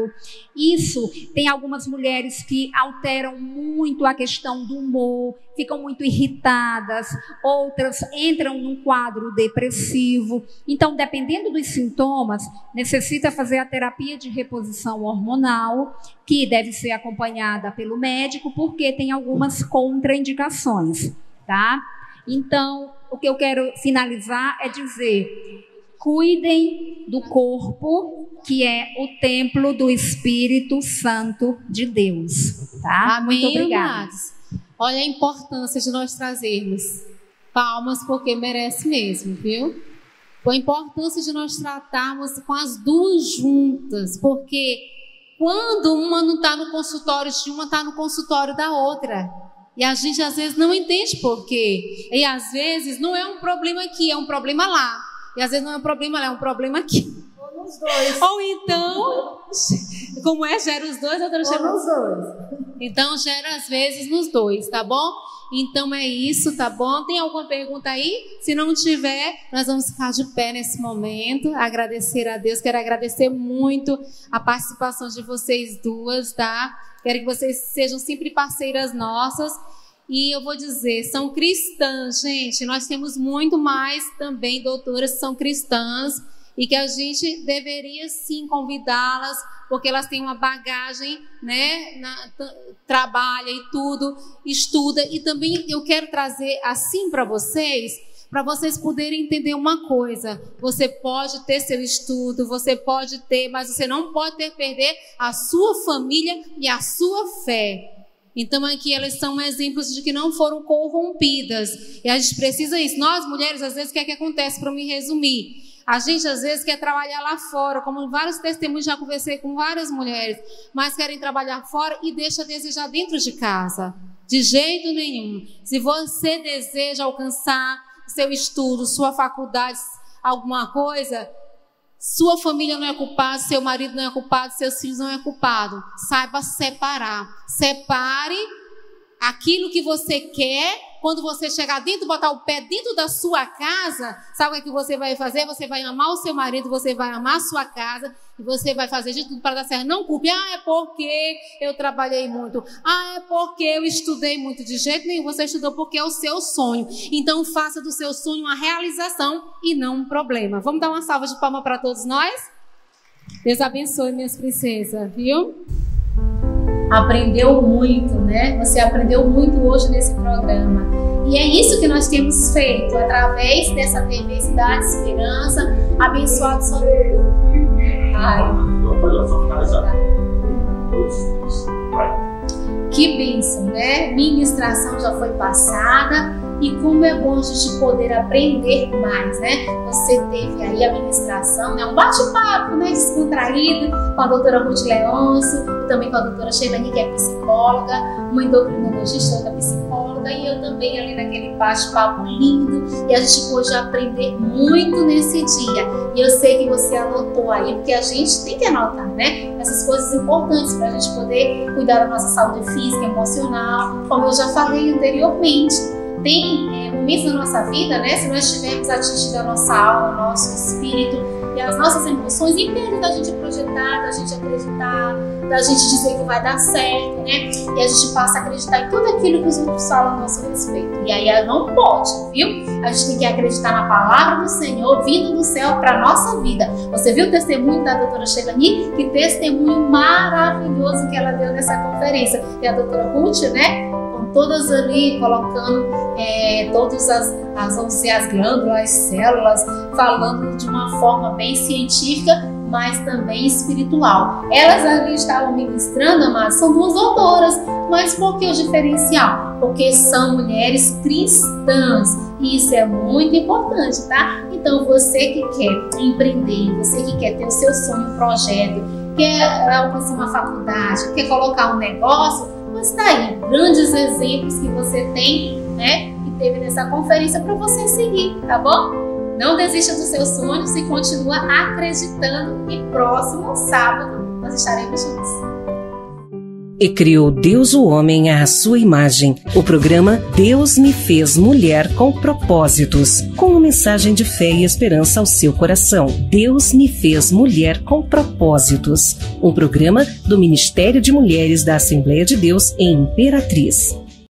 [SPEAKER 11] Isso tem algumas mulheres que alteram muito a questão do humor, ficam muito irritadas, outras entram num quadro depressivo. Então, dependendo dos sintomas, necessita fazer a terapia de reposição hormonal, que deve ser acompanhada pelo médico, porque tem algumas contraindicações, tá? Então, o que eu quero finalizar é dizer: cuidem do corpo, que é o templo do Espírito Santo de Deus, tá?
[SPEAKER 13] Amém,
[SPEAKER 11] Muito obrigada.
[SPEAKER 13] amados. Olha a importância de nós trazermos palmas, porque merece mesmo, viu? A importância de nós tratarmos com as duas juntas, porque quando uma não está no consultório de uma, está no consultório da outra. E a gente às vezes não entende por quê. E às vezes não é um problema aqui, é um problema lá. E às vezes não é um problema lá, é um problema aqui.
[SPEAKER 10] Ou nos dois.
[SPEAKER 13] Ou então, como é? Gera os dois, outra gera
[SPEAKER 10] nos dois.
[SPEAKER 13] Então gera às vezes nos dois, tá bom? Então é isso, tá bom? Tem alguma pergunta aí? Se não tiver, nós vamos ficar de pé nesse momento, agradecer a Deus. Quero agradecer muito a participação de vocês duas, tá? Quero que vocês sejam sempre parceiras nossas. E eu vou dizer, são cristãs, gente. Nós temos muito mais também doutoras que são cristãs e que a gente deveria sim convidá-las, porque elas têm uma bagagem, né? Trabalha e tudo, estuda. E também eu quero trazer assim para vocês poderem entender uma coisa: você pode ter seu estudo, você pode ter, mas você não pode perder a sua família e a sua fé. Então aqui elas são exemplos de que não foram corrompidas. E a gente precisa isso. Nós mulheres, às vezes, o que é que acontece, para me resumir? A gente às vezes quer trabalhar lá fora, como vários testemunhos, já conversei com várias mulheres, mas querem trabalhar fora e deixa a desejar dentro de casa. De jeito nenhum. Se você deseja alcançar seu estudo, sua faculdade, alguma coisa, sua família não é culpada, seu marido não é culpado, seus filhos não é culpado. Saiba separar. Separe aquilo que você quer. Quando você chegar dentro, botar o pé dentro da sua casa, sabe o que você vai fazer? Você vai amar o seu marido, você vai amar a sua casa e você vai fazer de tudo para dar certo. Não culpe, é porque eu trabalhei muito, é porque eu estudei muito. De jeito nenhum, você estudou porque é o seu sonho. Então faça do seu sonho uma realização e não um problema. Vamos dar uma salva de palmas para todos nós? Deus abençoe, minhas princesas, viu?
[SPEAKER 2] Aprendeu muito, né? Você aprendeu muito hoje nesse programa. E é isso que nós temos feito, através dessa TV Cidade Esperança, abençoado sobre que bênção, né? Ministração já foi passada. E como é bom a gente poder aprender mais, né? Você teve aí a ministração, né? Um bate-papo, né? Descontraído com a doutora Ruth Leôncio e também com a doutora Sheilani, que é psicóloga, uma endocrinologista, outra psicóloga, e eu também ali naquele bate-papo lindo. E a gente pôde aprender muito nesse dia. E eu sei que você anotou aí, porque a gente tem que anotar, né? Essas coisas importantes para a gente poder cuidar da nossa saúde física, emocional, como eu já falei anteriormente. Tem momentos na nossa vida, né? Se nós tivermos atingido a nossa alma, nosso espírito e as nossas emoções, impede da gente projetar, da gente acreditar, da gente dizer que vai dar certo, né? E a gente passa a acreditar em tudo aquilo que os outros falam a nosso respeito. E aí não pode, viu? A gente tem que acreditar na palavra do Senhor vindo do céu para a nossa vida. Você viu o testemunho da doutora Sheilani? Que testemunho maravilhoso que ela deu nessa conferência. E a doutora Ruth, né? Todas ali colocando todas as glândulas, as células, falando de uma forma bem científica, mas também espiritual. Elas ali estavam ministrando, amados, são duas doutoras, mas por que o diferencial? Porque são mulheres cristãs, e isso é muito importante, tá? Então você que quer empreender, você que quer ter o seu sonho, projeto, quer alcançar uma faculdade, quer colocar um negócio, mas tá aí, grandes exemplos que você tem, né, que teve nessa conferência para você seguir, tá bom? Não desista dos seus sonhos e continua acreditando, e próximo sábado nós estaremos juntos.
[SPEAKER 1] E criou Deus o homem à sua imagem. O programa Deus me fez mulher com propósitos, com uma mensagem de fé e esperança ao seu coração. Deus me fez mulher com propósitos. Um programa do Ministério de Mulheres da Assembleia de Deus em Imperatriz.